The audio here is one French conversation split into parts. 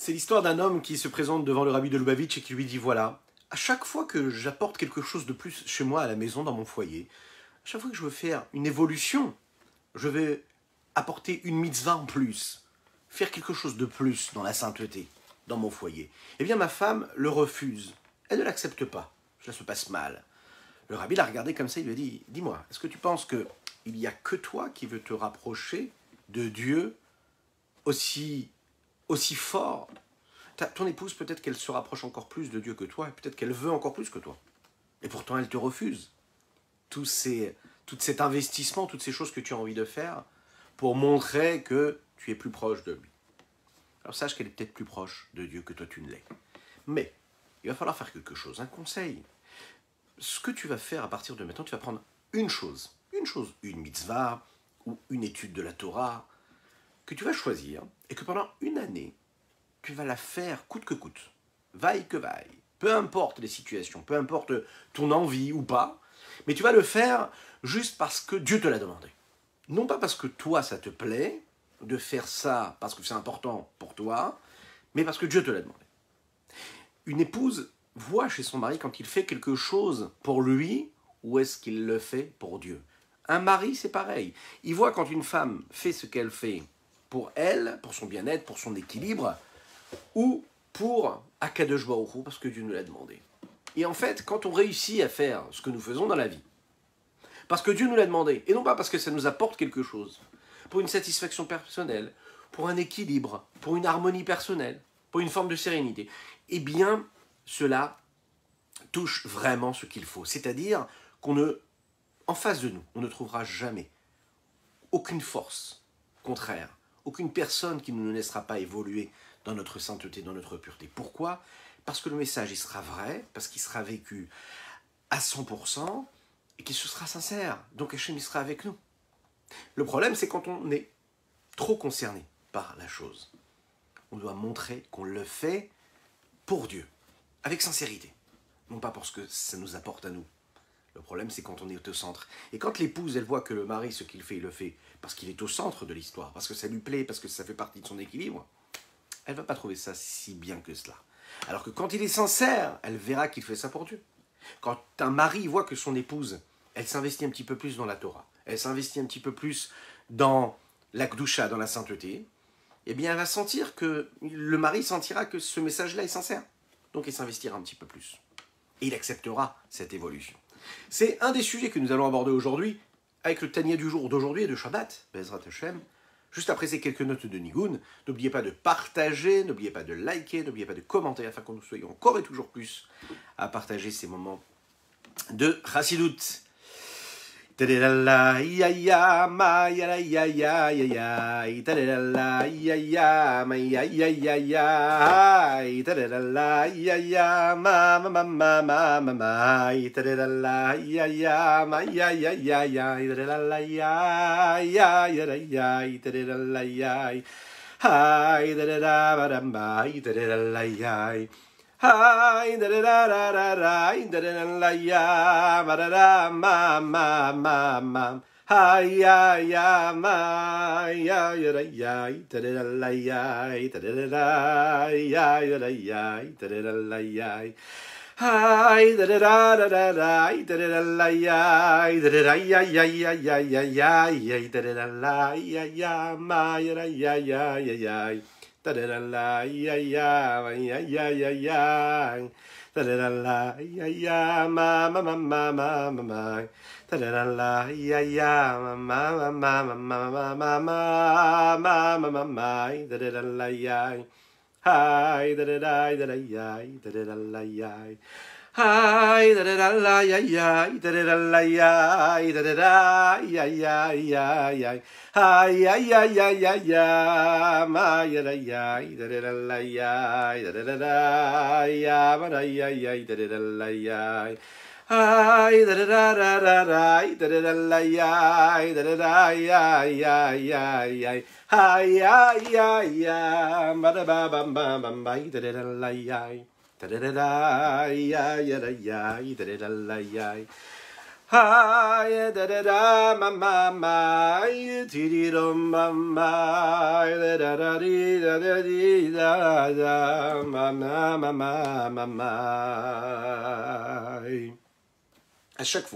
C'est l'histoire d'un homme qui se présente devant le rabbi de Lubavitch et qui lui dit, voilà, à chaque fois que j'apporte quelque chose de plus chez moi à la maison, dans mon foyer, à chaque fois que je veux faire une évolution, je vais apporter une mitzvah en plus, faire quelque chose de plus dans la sainteté, dans mon foyer. Eh bien, ma femme le refuse. Elle ne l'accepte pas. Cela se passe mal. Le rabbi l'a regardé comme ça, il lui a dit, dis-moi, est-ce que tu penses qu'il n'y a que toi qui veux te rapprocher de Dieu aussi fort? Ton épouse, peut-être qu'elle se rapproche encore plus de Dieu que toi, et peut-être qu'elle veut encore plus que toi. Et pourtant, elle te refuse. Tout cet investissement, toutes ces choses que tu as envie de faire pour montrer que tu es plus proche de lui. Alors sache qu'elle est peut-être plus proche de Dieu que toi tu ne l'es. Mais il va falloir faire quelque chose, un conseil. Ce que tu vas faire à partir de maintenant, tu vas prendre une chose, une mitzvah ou une étude de la Torah, que tu vas choisir et que pendant une année, tu vas la faire coûte que coûte, vaille que vaille, peu importe les situations, peu importe ton envie ou pas, mais tu vas le faire juste parce que Dieu te l'a demandé. Non pas parce que toi, ça te plaît de faire ça parce que c'est important pour toi, mais parce que Dieu te l'a demandé. Une épouse voit chez son mari quand il fait quelque chose pour lui, ou est-ce qu'il le fait pour Dieu. Un mari, c'est pareil. Il voit quand une femme fait ce qu'elle fait pour elle, pour son bien-être, pour son équilibre, ou pour Akadosh Baruch Hu, parce que Dieu nous l'a demandé. Et en fait, quand on réussit à faire ce que nous faisons dans la vie, parce que Dieu nous l'a demandé, et non pas parce que ça nous apporte quelque chose, pour une satisfaction personnelle, pour un équilibre, pour une harmonie personnelle, pour une forme de sérénité, eh bien, cela touche vraiment ce qu'il faut. C'est-à-dire en face de nous, on ne trouvera jamais aucune force contraire, aucune personne qui ne nous laissera pas évoluer dans notre sainteté, dans notre pureté. Pourquoi? Parce que le message, il sera vrai, parce qu'il sera vécu à 100%, et qu'il sera sincère. Donc Hachem, il sera avec nous. Le problème, c'est quand on est trop concerné par la chose. On doit montrer qu'on le fait pour Dieu, avec sincérité. Non pas parce que ça nous apporte à nous. Le problème, c'est quand on est au centre. Et quand l'épouse, elle voit que le mari, ce qu'il fait, il le fait parce qu'il est au centre de l'histoire, parce que ça lui plaît, parce que ça fait partie de son équilibre, elle ne va pas trouver ça si bien que cela. Alors que quand il est sincère, elle verra qu'il fait ça pour Dieu. Quand un mari voit que son épouse, elle s'investit un petit peu plus dans la Torah, elle s'investit un petit peu plus dans la Kdusha, dans la sainteté, eh bien elle va sentir que, le mari sentira que ce message-là est sincère. Donc il s'investira un petit peu plus. Et il acceptera cette évolution. C'est un des sujets que nous allons aborder aujourd'hui, avec le Tanya du jour d'aujourd'hui et de Shabbat, Bezrat Hashem. Juste après ces quelques notes de Nigun, n'oubliez pas de partager, n'oubliez pas de liker, n'oubliez pas de commenter, afin que nous soyons encore et toujours plus à partager ces moments de Chassidut. Ta-da-da-la, ya-ya, ma, ya-ya, ya-ya, ta-da-da-la, ya-ya, ma, ya-ya, ta-da-da-la, ya-ya, ma, ta-da-da-la, ya-ya, ma, ya-ya, ta-da-da-la, ya-ya, ta-da-da-la, ya, hi, ta-da-da-ba-dam-ba, ta-da-da-la, ya. Hi, da da da da da da, da da da la ya, ma da da ma ma ma ma. Hi ya ya ma ya ya da ya, da da da la ya, da da da da ya ya da ya, da da da la ya. Hi, da da da da da da, da da da la ya, da da da ya ya ya ya ya ya, da da da la ya ya ma ya da ya ya ya ya. Ta-da-da-la, ya-ya, ya-ya, ta-da-da-la, ya-ya, ma-ma-ma-ma-ma-ma, ta-da-da-la, ya-ya, ma-ma-ma-ma-ma-ma-ma-ma-ma, ta-da-da-la, ya, hi, da-da-da, da-da-ya, ta-da-da-la, ya. Hi, da da da la ya ya, da da da la ya, da da da ya ya ya ya. Hi ya ya ya ya ya, ma ya da ya, da da da la ya, da da da ya, ma da ya ya, da da da la ya. Hi da da da da da da, da da da la ya, da da da ya ya ya ya. Hi ya ya ya, ma da ba ba ba ba ba, da da da la ya. Ta-da-da-da, ya, ya, da, ya, da-da-da-la, ya. Hi, da da da, ma ma ma, ti di dum ma ma, da da da di da da di da da, ma ma ma ma ma ma. À chaque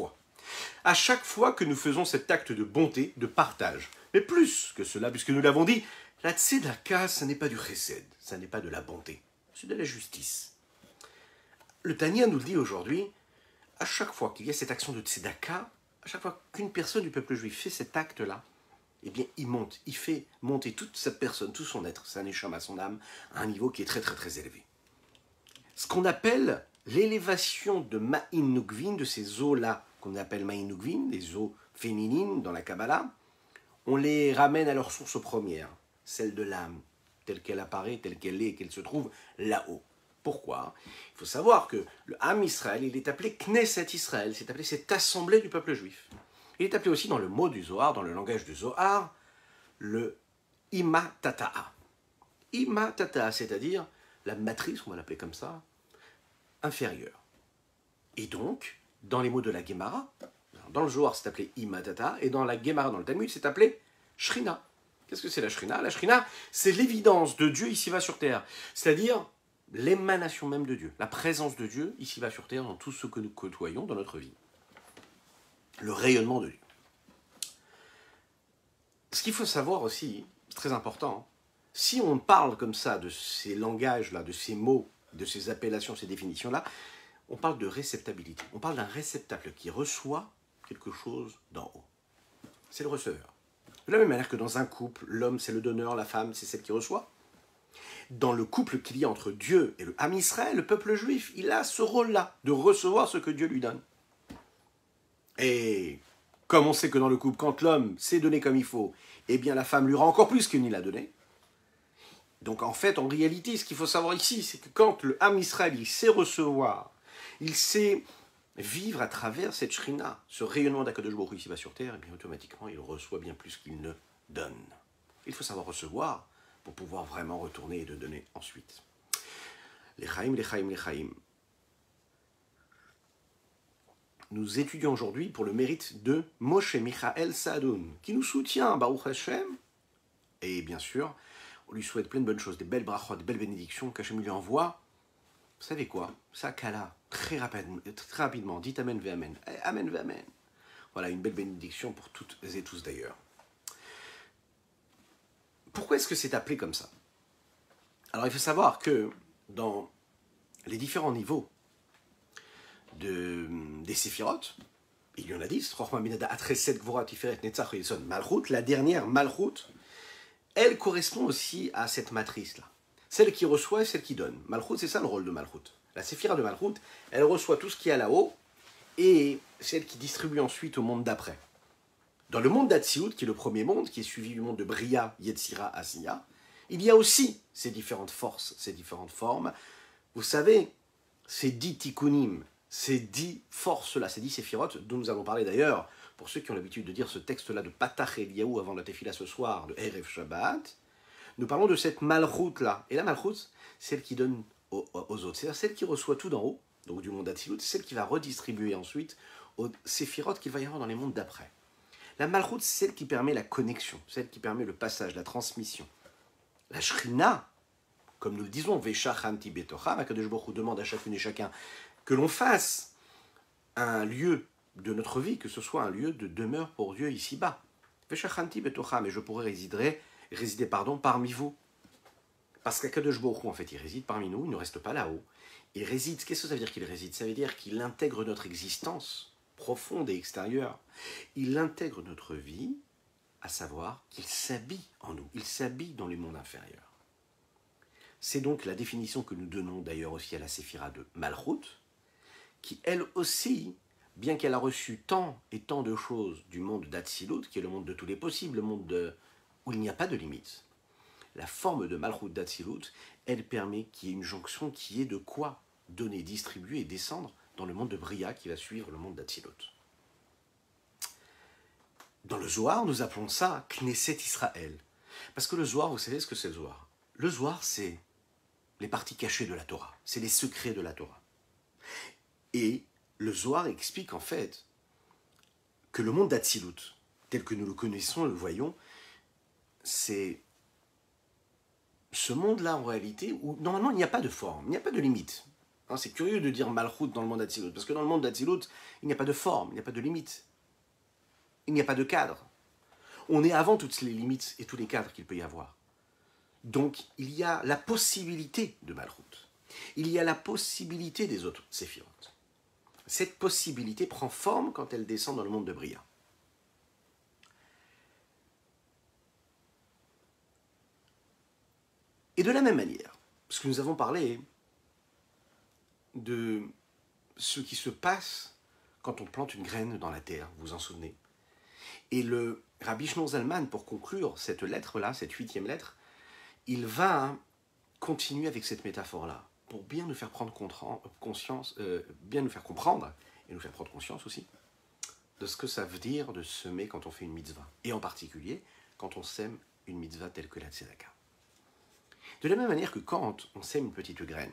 fois que nous faisons cet acte de bonté, de partage, mais plus que cela, puisque nous l'avons dit, la tzedaka, ça n'est pas du chesed, ça n'est pas de la bonté, c'est de la justice. Le Tanya nous le dit aujourd'hui, à chaque fois qu'il y a cette action de tzedaka, à chaque fois qu'une personne du peuple juif fait cet acte-là, eh bien, il fait monter toute sa personne, tout son être, sa neshama, son âme, à un niveau qui est très très très élevé. Ce qu'on appelle l'élévation de Ma'in Nukvin, de ces eaux-là, qu'on appelle Ma'in Nukvin, des eaux féminines dans la Kabbalah, on les ramène à leur source première, celle de l'âme, telle qu'elle apparaît, telle qu'elle est, qu'elle se trouve là-haut. Pourquoi? Il faut savoir que le Ham Israël, il est appelé Knesset Israël, c'est appelé cette assemblée du peuple juif. Il est appelé aussi dans le mot du Zohar, dans le langage du Zohar, le Ima Tata'a. Ima Tata'a, c'est-à-dire la matrice, on va l'appeler comme ça, inférieure. Et donc, dans les mots de la Gemara, dans le Zohar c'est appelé Ima Tata'a, et dans la Gemara, dans le Talmud, c'est appelé Shrina. Qu'est-ce que c'est la Shrina? La Shrina, c'est l'évidence de Dieu ici-bas sur terre. C'est-à-dire l'émanation même de Dieu, la présence de Dieu ici-bas sur terre dans tout ce que nous côtoyons dans notre vie. Le rayonnement de Dieu. Ce qu'il faut savoir aussi, c'est très important, si on parle comme ça de ces langages-là, de ces mots, de ces appellations, ces définitions-là, on parle de réceptabilité. On parle d'un réceptacle qui reçoit quelque chose d'en haut. C'est le receveur. De la même manière que dans un couple, l'homme c'est le donneur, la femme c'est celle qui reçoit. Dans le couple qu'il y a entre Dieu et le Ham Israël, le peuple juif, il a ce rôle-là, de recevoir ce que Dieu lui donne. Et comme on sait que dans le couple, quand l'homme s'est donné comme il faut, eh bien la femme lui rend encore plus qu'il n'y l'a donné. Donc en fait, en réalité, ce qu'il faut savoir ici, c'est que quand le Ham Israël, il sait recevoir, il sait vivre à travers cette shrina, ce rayonnement d'Akadosh Baruch Hu ici-bas sur terre, et bien automatiquement, il reçoit bien plus qu'il ne donne. Il faut savoir recevoir pour pouvoir vraiment retourner et de donner ensuite. Les chaim, les chaim, les chaim. Nous étudions aujourd'hui pour le mérite de Moshe Michael Saadoun, qui nous soutient, Baruch Hashem, et bien sûr, on lui souhaite plein de bonnes choses, des belles brachot, des belles bénédictions qu'Hachem lui envoie. Vous savez quoi? Ça kala, très rapidement, dites Amen ve Amen. Amen ve Amen. Voilà, une belle bénédiction pour toutes et tous d'ailleurs. Pourquoi est-ce que c'est appelé comme ça? Alors il faut savoir que dans les différents niveaux des séphirotes, il y en a 10, la dernière Malchut, elle correspond aussi à cette matrice-là. Celle qui reçoit et celle qui donne. Malchut, c'est ça le rôle de Malchut. La séphira de Malchut, elle reçoit tout ce qui est là-haut et celle qui distribue ensuite au monde d'après. Dans le monde d'Atsiut, qui est le premier monde, qui est suivi du monde de Bria, Yetzira, Asiya, il y a aussi ces différentes forces, ces différentes formes. Vous savez, ces 10 tikkunim, ces 10 forces-là, ces 10 séphirotes, dont nous avons parlé d'ailleurs, pour ceux qui ont l'habitude de dire ce texte-là de Patach Eliyahu avant la Tefila ce soir, de Erev Shabbat, nous parlons de cette Malchut-là. Et la Malchut, celle qui donne aux autres, c'est-à-dire celle qui reçoit tout d'en haut, donc du monde d'Atsilut, c'est celle qui va redistribuer ensuite aux séphirotes qu'il va y avoir dans les mondes d'après. La Malchut, c'est celle qui permet la connexion, celle qui permet le passage, la transmission. La Shrina, comme nous le disons, Veshachanti Betocham, Akadosh Baruch Hu demande à chacune et chacun que l'on fasse un lieu de notre vie, que ce soit un lieu de demeure pour Dieu ici-bas. Veshachanti Betocham, et je pourrais résider parmi vous. Parce qu'Akadosh Baruch Hu, en fait, il réside parmi nous, il ne reste pas là-haut. Il réside, qu'est-ce que ça veut dire qu'il réside? Ça veut dire qu'il intègre notre existence profonde et extérieure. Il intègre notre vie, à savoir qu'il s'habille en nous, il s'habille dans les mondes inférieurs. C'est donc la définition que nous donnons d'ailleurs aussi à la séphira de Malchut, qui elle aussi, bien qu'elle a reçu tant et tant de choses du monde d'Atsilut, qui est le monde de tous les possibles, le monde où il n'y a pas de limite, la forme de Malchut d'Atsilut, elle permet qu'il y ait une jonction qui est de quoi donner, distribuer et descendre dans le monde de Bria qui va suivre le monde d'Atsilut. Dans le Zohar, nous appelons ça Knesset Israël. Parce que le Zohar, vous savez ce que c'est le Zohar? Le Zohar, c'est les parties cachées de la Torah. C'est les secrets de la Torah. Et le Zohar explique en fait que le monde d'Atsilut, tel que nous le connaissons et le voyons, c'est ce monde-là en réalité où normalement il n'y a pas de forme, il n'y a pas de limite. Hein, c'est curieux de dire Malchut dans le monde d'Atsilut, parce que dans le monde d'Atsilut, il n'y a pas de forme, il n'y a pas de limite, il n'y a pas de cadre. On est avant toutes les limites et tous les cadres qu'il peut y avoir. Donc il y a la possibilité de Malchut, il y a la possibilité des autres séphirotes. Cette possibilité prend forme quand elle descend dans le monde de Bria. Et de la même manière, parce que nous avons parlé de ce qui se passe quand on plante une graine dans la terre, vous vous en souvenez. Et le Rabbi Shneur Zalman, pour conclure cette lettre-là, cette 8e lettre, il va continuer avec cette métaphore-là, pour bien nous faire prendre conscience, bien nous faire comprendre, et nous faire prendre conscience aussi, de ce que ça veut dire de semer quand on fait une mitzvah. Et en particulier, quand on sème une mitzvah telle que la tzedaka. De la même manière que quand on sème une petite graine,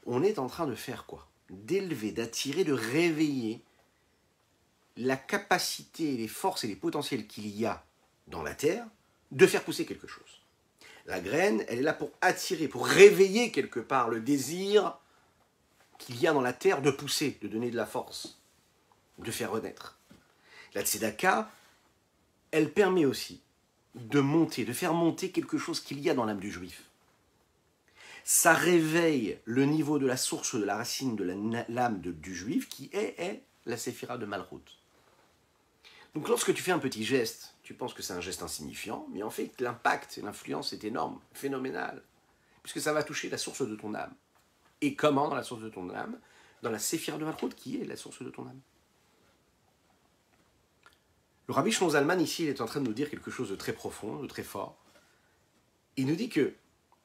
on est en train de faire quoi? D'élever, d'attirer, de réveiller la capacité, les forces et les potentiels qu'il y a dans la terre de faire pousser quelque chose. La graine, elle est là pour attirer, pour réveiller quelque part le désir qu'il y a dans la terre de pousser, de donner de la force, de faire renaître. La tzedaka, elle permet aussi de monter, de faire monter quelque chose qu'il y a dans l'âme du juif. Ça réveille le niveau de la source, de la racine de l'âme du juif, qui est la séphira de Malchut. Donc lorsque tu fais un petit geste, tu penses que c'est un geste insignifiant, mais en fait l'impact et l'influence est énorme, phénoménal, puisque ça va toucher la source de ton âme. Et comment dans la source de ton âme? Dans la séphira de Malchut, qui est la source de ton âme. Le Rabbi Shneur Zalman, ici, il est en train de nous dire quelque chose de très profond, de très fort. Il nous dit que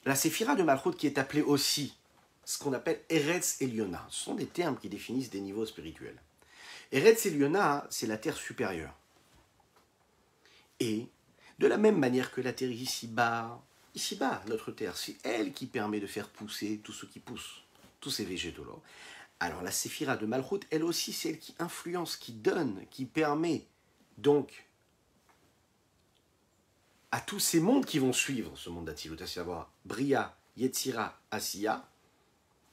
la séphira de Malchut, qui est appelée aussi ce qu'on appelle Eretz Eliona, ce sont des termes qui définissent des niveaux spirituels. Eretz Eliona, c'est la terre supérieure. Et de la même manière que la terre ici-bas, notre terre, c'est elle qui permet de faire pousser tout ce qui pousse, tous ces végétaux-là. Alors la séphira de Malchut, elle aussi, c'est elle qui influence, qui donne, qui permet donc à tous ces mondes qui vont suivre ce monde d'Atsilut, à savoir Bria, Yetzira, Asiya,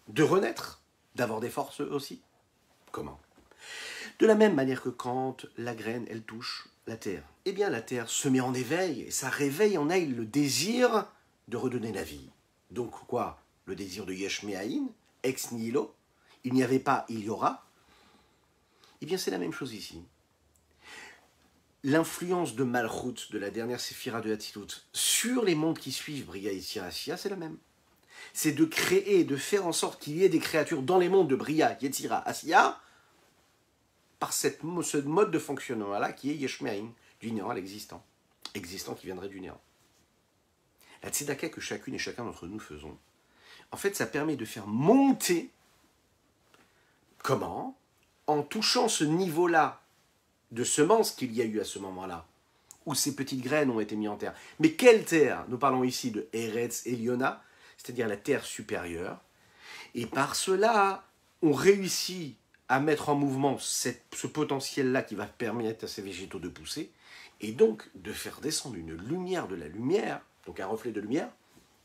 de renaître, d'avoir des forces aussi. Comment? De la même manière que quand la graine, elle touche la terre, eh bien la terre se met en éveil, et ça réveille en elle le désir de redonner la vie. Donc quoi? Le désir de Yesh Me'ahin, ex nihilo, il n'y avait pas, il y aura. Eh bien c'est la même chose ici. L'influence de Malchut, de la dernière séphira de Atsilut, sur les mondes qui suivent Bria, Yetzira, Asiya, c'est la même. C'est de créer, de faire en sorte qu'il y ait des créatures dans les mondes de Bria, Yetzira, Asiya, par ce mode de fonctionnement-là qui est Yesh Me'ahin, du néant à l'existant. Existant qui viendrait du néant. La tzedaka que chacune et chacun d'entre nous faisons, en fait, ça permet de faire monter. Comment? En touchant ce niveau-là de semences qu'il y a eu à ce moment-là, où ces petites graines ont été mises en terre. Mais quelle terre? Nous parlons ici de Eretz Eliona, c'est-à-dire la terre supérieure. Et par cela, on réussit à mettre en mouvement ce potentiel-là qui va permettre à ces végétaux de pousser, et donc de faire descendre une lumière de la lumière, donc un reflet de lumière,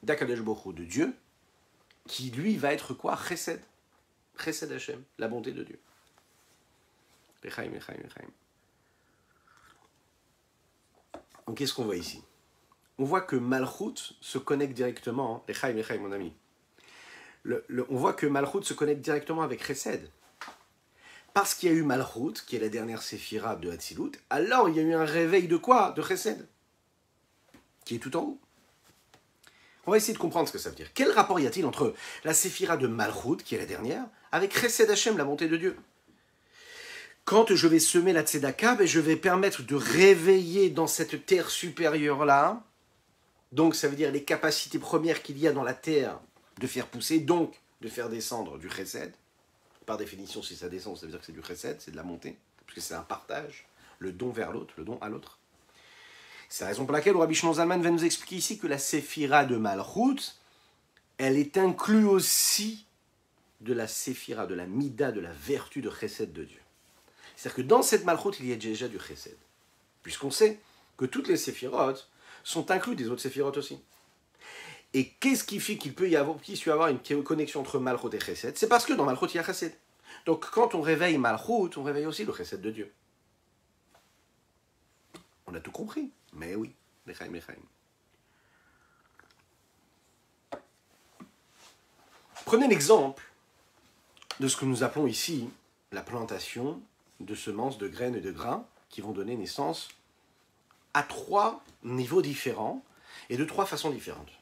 d'Akadosh Baruch Hu, de Dieu, qui lui va être quoi? Chesed. Chesed Hashem, la bonté de Dieu. Lechaim, lechaim, lechaim. Donc qu'est-ce qu'on voit ici? On voit que Malchut se connecte directement, lechaim, lechaim, mon ami. On voit que Malchut se connecte directement avec Chesed. Parce qu'il y a eu Malchut, qui est la dernière séphira de Atsilut, alors il y a eu un réveil de quoi? De Chesed, qui est tout en haut. On va essayer de comprendre ce que ça veut dire. Quel rapport y a-t-il entre la séphira de Malchut, qui est la dernière, avec Chesed Hashem, la bonté de Dieu? Quand je vais semer la tzedaka, je vais permettre de réveiller dans cette terre supérieure-là, donc ça veut dire les capacités premières qu'il y a dans la terre de faire pousser, donc de faire descendre du chesed. Par définition, si ça descend, ça veut dire que c'est du chesed, c'est de la montée, parce que c'est un partage, le don vers l'autre, le don à l'autre. C'est la raison pour laquelle le Rabbi Shneur Zalman va nous expliquer ici que la séphira de Malchut, elle est inclue aussi de la séphira, de la mida, de la vertu de chesed de Dieu. C'est-à-dire que dans cette malchoute, il y a déjà du chesed. Puisqu'on sait que toutes les séphirotes sont incluses des autres séphirotes aussi. Et qu'est-ce qui fait qu'il puisse y avoir une connexion entre malchoute et chesed? C'est parce que dans malchoute, il y a chesed. Donc quand on réveille malchoute, on réveille aussi le chesed de Dieu. On a tout compris, mais oui. Lechaim, lechaim. Prenez l'exemple de ce que nous appelons ici la plantation de semences, de graines et de grains qui vont donner naissance à 3 niveaux différents et de 3 façons différentes.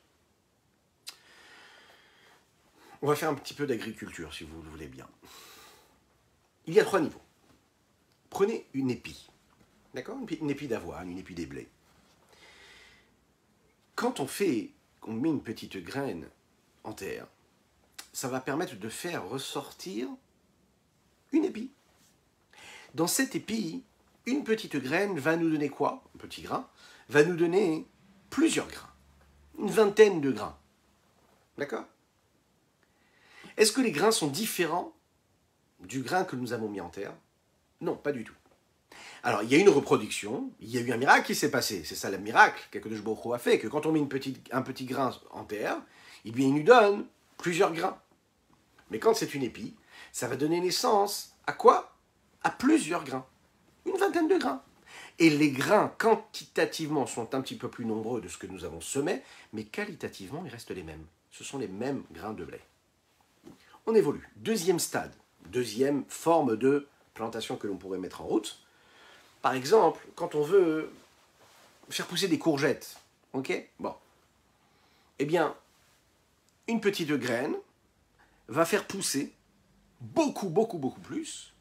On va faire un petit peu d'agriculture, si vous le voulez bien. Il y a 3 niveaux. Prenez une épi, d'accord? Une épi d'avoine, une épi des blés. Quand on met une petite graine en terre, ça va permettre de faire ressortir une épi. Dans cette épi, une petite graine va nous donner quoi? Un petit grain va nous donner plusieurs grains. Une vingtaine de grains. D'accord? Est-ce que les grains sont différents du grain que nous avons mis en terre? Non, pas du tout. Alors, il y a une reproduction, il y a eu un miracle qui s'est passé. C'est ça le miracle qu'Akadosh Baruch Hu a fait, que quand on met un petit grain en terre, eh bien, il nous donne plusieurs grains. Mais quand c'est une épi, ça va donner naissance à quoi? À plusieurs grains. Une vingtaine de grains. Et les grains, quantitativement, sont un petit peu plus nombreux de ce que nous avons semé, mais qualitativement, ils restent les mêmes. Ce sont les mêmes grains de blé. On évolue. Deuxième stade, deuxième forme de plantation que l'on pourrait mettre en route. Par exemple, quand on veut faire pousser des courgettes, ok? Bon. Eh bien, une petite graine va faire pousser beaucoup, beaucoup, beaucoup plus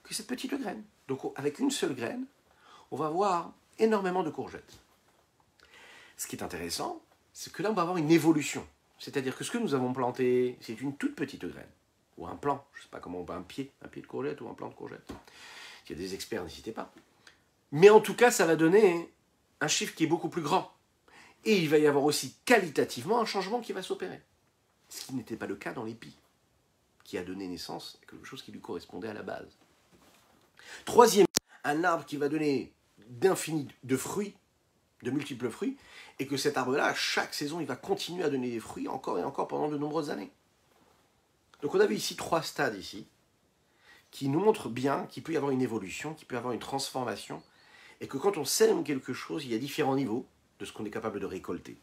que cette petite graine. Donc, avec une seule graine, on va avoir énormément de courgettes. Ce qui est intéressant, c'est que là, on va avoir une évolution. C'est-à-dire que ce que nous avons planté, c'est une toute petite graine, ou un plant, je ne sais pas comment on va, un pied de courgette ou un plant de courgette. S'il y a des experts, n'hésitez pas. Mais en tout cas, ça va donner un chiffre qui est beaucoup plus grand. Et il va y avoir aussi qualitativement un changement qui va s'opérer. Ce qui n'était pas le cas dans l'épi, qui a donné naissance à quelque chose qui lui correspondait à la base. Troisième, un arbre qui va donner d'infini de fruits, de multiples fruits, et que cet arbre-là, chaque saison, il va continuer à donner des fruits encore et encore pendant de nombreuses années. Donc on avait ici 3 stades ici, qui nous montrent bien qu'il peut y avoir une évolution, qu'il peut y avoir une transformation, et que quand on sème quelque chose, il y a différents niveaux de ce qu'on est capable de récolter.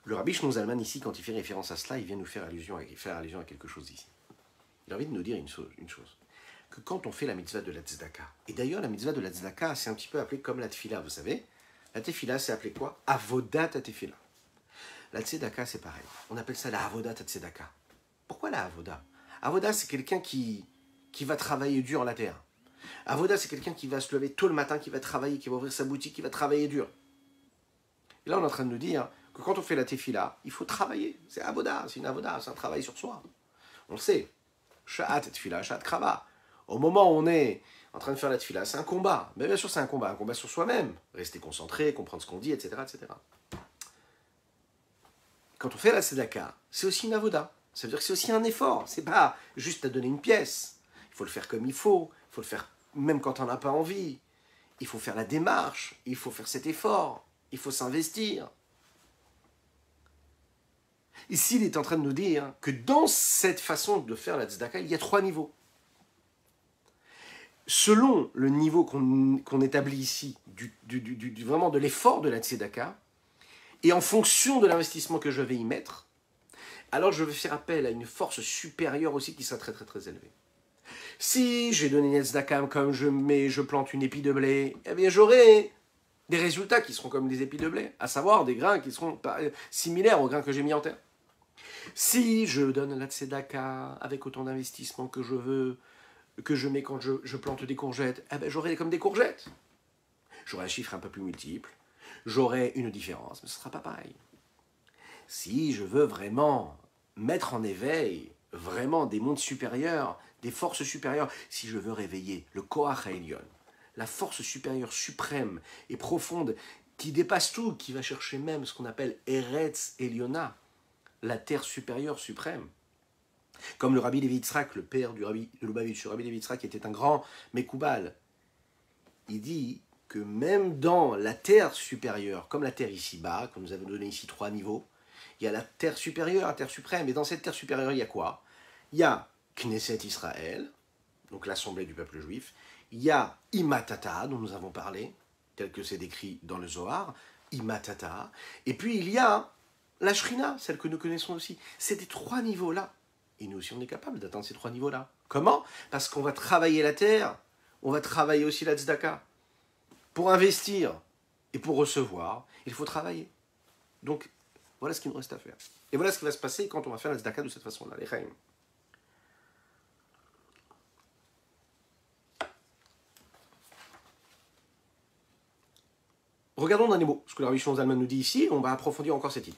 Le Rabbi Shlomo Zalman ici, quand il fait référence à cela, il vient nous faire allusion à quelque chose ici. Il a envie de nous dire une chose, que quand on fait la mitzvah de la tzedaka, et d'ailleurs la mitzvah de la tzedaka, c'est un petit peu appelé comme la tefila, vous savez, la tefila c'est appelé quoi? Avodat tefila. La tzedaka c'est pareil, on appelle ça la avodat tzedaka. Pourquoi la avoda? Avoda c'est quelqu'un qui va travailler dur la terre. Avoda c'est quelqu'un qui va se lever tôt le matin, qui va travailler, qui va ouvrir sa boutique, qui va travailler dur. Et là on est en train de nous dire que quand on fait la tefila, il faut travailler. C'est avoda, c'est une avoda, c'est un travail sur soi. On le sait. Sha'at tefila, sha'at krava. Au moment où on est en train de faire la tefila, c'est un combat. Mais bien sûr, c'est un combat sur soi-même. Rester concentré, comprendre ce qu'on dit, etc., etc. Quand on fait la tzedaka, c'est aussi une avoda. Ça veut dire que c'est aussi un effort. C'est pas juste à donner une pièce. Il faut le faire comme il faut le faire même quand on n'a pas envie. Il faut faire la démarche. Il faut faire cet effort. Il faut s'investir. Ici, il est en train de nous dire que dans cette façon de faire la tzedaka, il y a 3 niveaux. Selon le niveau qu'on établit ici, vraiment de l'effort de la tzedaka, et en fonction de l'investissement que je vais y mettre, alors je vais faire appel à une force supérieure aussi qui sera très très très élevée. Si j'ai donné une tzedaka comme je plante une épi de blé, eh bien j'aurai des résultats qui seront comme des épis de blé, à savoir des grains qui seront similaires aux grains que j'ai mis en terre. Si je donne la tzedaka avec autant d'investissement que je veux, que je mets quand je plante des courgettes, eh ben j'aurai comme des courgettes. J'aurai un chiffre un peu plus multiple, j'aurai une différence, mais ce ne sera pas pareil. Si je veux vraiment mettre en éveil vraiment des mondes supérieurs, des forces supérieures, si je veux réveiller le Koach HaElyon, la force supérieure suprême et profonde qui dépasse tout, qui va chercher même ce qu'on appelle Eretz Elyona, la terre supérieure suprême, Comme le Rabbi Levi Yitzhak, le père du Rabbi de Lubavitch, le Rabbi Levi Yitzhak était un grand Mekoubal. Il dit que même dans la terre supérieure, comme la terre ici-bas, comme nous avons donné ici 3 niveaux, il y a la terre supérieure, la terre suprême. Et dans cette terre supérieure, il y a quoi? Il y a Knesset Israël, donc l'assemblée du peuple juif. Il y a Imatata, dont nous avons parlé, tel que c'est décrit dans le Zohar, Imatata. Et puis il y a la Shrina, celle que nous connaissons aussi. C'est des 3 niveaux-là. Et nous aussi, on est capable d'atteindre ces 3 niveaux-là. Comment? Parce qu'on va travailler la terre, on va travailler aussi la tzedaka. Pour investir et pour recevoir, il faut travailler. Donc, voilà ce qu'il nous reste à faire. Et voilà ce qui va se passer quand on va faire la tzedaka de cette façon-là, les chaim. Regardons dans les mots ce que le Rabbi Shimon Zalman nous dit ici, on va approfondir encore cette idée.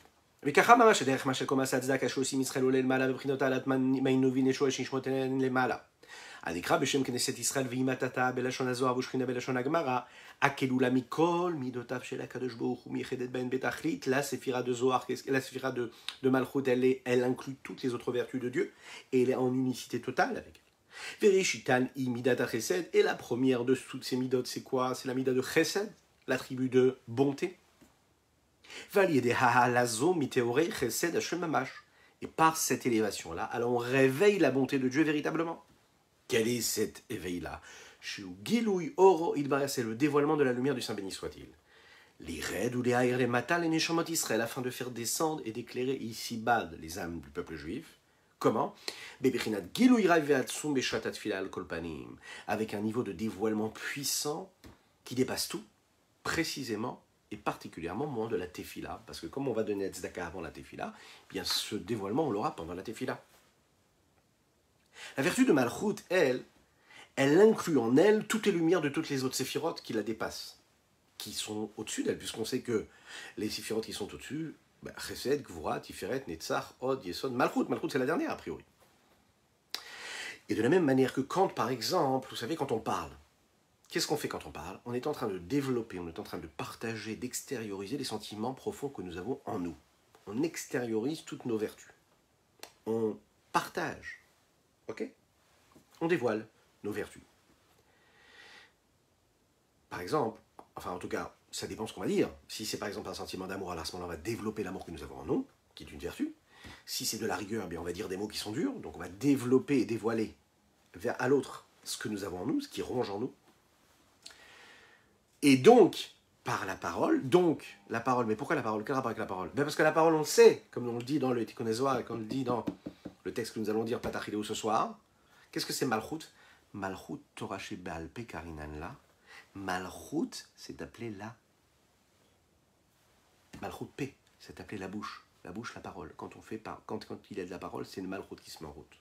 הנקרא בשם כנסת ישראל ואימתתה בלשון הזוהר ושכינה בלשון הגמרא, הקלולה מכל מידותיו של הקדוש ברוך הוא מייחדת בהן בתכלית. La séphira de Zohar, la séphira de Malchut, elle inclut toutes les autres vertus de Dieu et elle est en unicité totale avec elle. Verishitan i midat chesed, et la première de toutes ces midot, c'est quoi? C'est la mida de chesed, l'attribut de bonté. Et par cette élévation-là, alors on réveille la bonté de Dieu véritablement. Quel est cet éveil-là? C'est le dévoilement de la lumière du Saint béni soit-il. Les raids ou les haïr, les matal, les neshamot Israël, afin de faire descendre et d'éclairer ici-bas les âmes du peuple juif. Comment? Avec un niveau de dévoilement puissant qui dépasse tout, précisément et particulièrement au moment de la tefila. Parce que comme on va donner la tzedaka avant la tefila, eh bien ce dévoilement on l'aura pendant la tefila. La vertu de Malchut, elle inclut en elle toutes les lumières de toutes les autres séphirotes qui la dépassent, qui sont au-dessus d'elle, puisqu'on sait que les séphirotes qui sont au-dessus, Chesed, Gvura, Tiferet, Netzach, Od, Yesod, Malchut. Malchut, c'est la dernière, a priori. Et de la même manière que quand, par exemple, vous savez, quand on parle, qu'est-ce qu'on fait quand on parle? On est en train de développer, on est en train de partager, d'extérioriser les sentiments profonds que nous avons en nous. On extériorise toutes nos vertus. On partage. Ok? On dévoile nos vertus. Par exemple, enfin en tout cas, ça dépend de ce qu'on va dire. Si c'est par exemple un sentiment d'amour, alors à ce moment-là, on va développer l'amour que nous avons en nous, qui est une vertu. Si c'est de la rigueur, bien on va dire des mots qui sont durs, donc on va développer et dévoiler à l'autre ce que nous avons en nous, ce qui ronge en nous. Et donc, par la parole, mais pourquoi la parole? Quel rapport avec la parole? Parce que la parole, on le sait, comme on le dit dans le Tikkun Zohar et comme on le dit dans le texte que nous allons dire, Patachileu ce soir. Qu'est-ce que c'est Malchut? Malchut Torah Shebe'al Peh Karinan La. Malchut, c'est appelé la. Malchut Peh, c'est appelé la bouche. La bouche, la parole. Quand il y a de la parole, c'est une Malchut qui se met en route.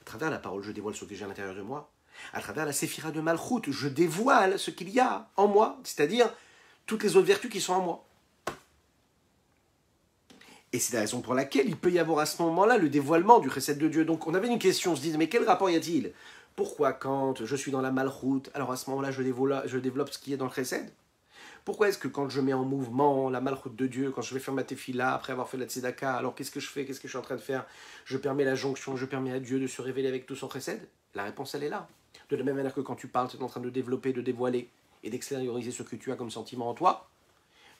À travers la parole, je dévoile ce que j'ai à l'intérieur de moi. À travers la séphira de Malchut, je dévoile ce qu'il y a en moi, c'est-à-dire toutes les autres vertus qui sont en moi. Et c'est la raison pour laquelle il peut y avoir à ce moment-là le dévoilement du chesed de Dieu. Donc on avait une question, on se disait, mais quel rapport y a-t-il? Pourquoi quand je suis dans la Malchut, alors à ce moment-là je développe ce qui est dans le chesed? Pourquoi est-ce que quand je mets en mouvement la Malchut de Dieu, quand je vais faire ma tefila, après avoir fait la tzedaka, alors qu'est-ce que je fais? Qu'est-ce que je suis en train de faire? Je permets la jonction, je permets à Dieu de se révéler avec tout son chesed? La réponse, elle est là. De la même manière que quand tu parles, tu es en train de développer, de dévoiler et d'extérioriser ce que tu as comme sentiment en toi,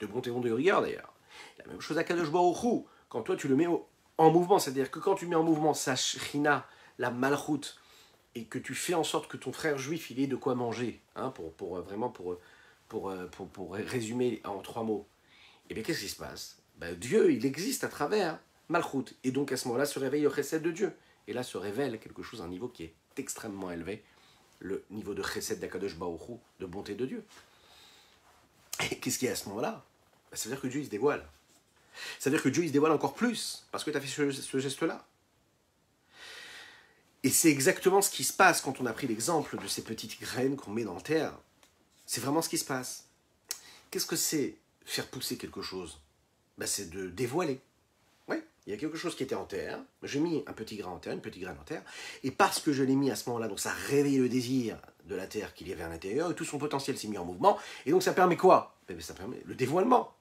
de bonté ou de rigueur d'ailleurs. La même chose à Kadosh Baruch Hu, quand toi tu le mets en mouvement, c'est-à-dire que quand tu mets en mouvement sa shrina, la malchut, et que tu fais en sorte que ton frère juif il ait de quoi manger, hein, pour résumer en 3 mots, et bien qu'est-ce qui se passe? Dieu, il existe à travers malchut, et donc à ce moment-là se réveille le chesed de Dieu, et là se révèle quelque chose, un niveau qui est extrêmement élevé, le niveau de chesed d'Akadosh Baruch Hu, de bonté de Dieu. Et qu'est-ce qu'il y a à ce moment-là? Ça veut dire que Dieu il se dévoile. Ça veut dire que Dieu il se dévoile encore plus, parce que tu as fait ce geste-là. Et c'est exactement ce qui se passe quand on a pris l'exemple de ces petites graines qu'on met dans la terre. C'est vraiment ce qui se passe. Qu'est-ce que c'est faire pousser quelque chose? C'est de dévoiler. Oui, il y a quelque chose qui était en terre, j'ai mis un petit grain en terre, une petite graine en terre, et parce que je l'ai mis à ce moment-là, donc ça réveille le désir de la terre qu'il y avait à l'intérieur, et tout son potentiel s'est mis en mouvement, et donc ça permet quoi? Ça permet le dévoilement.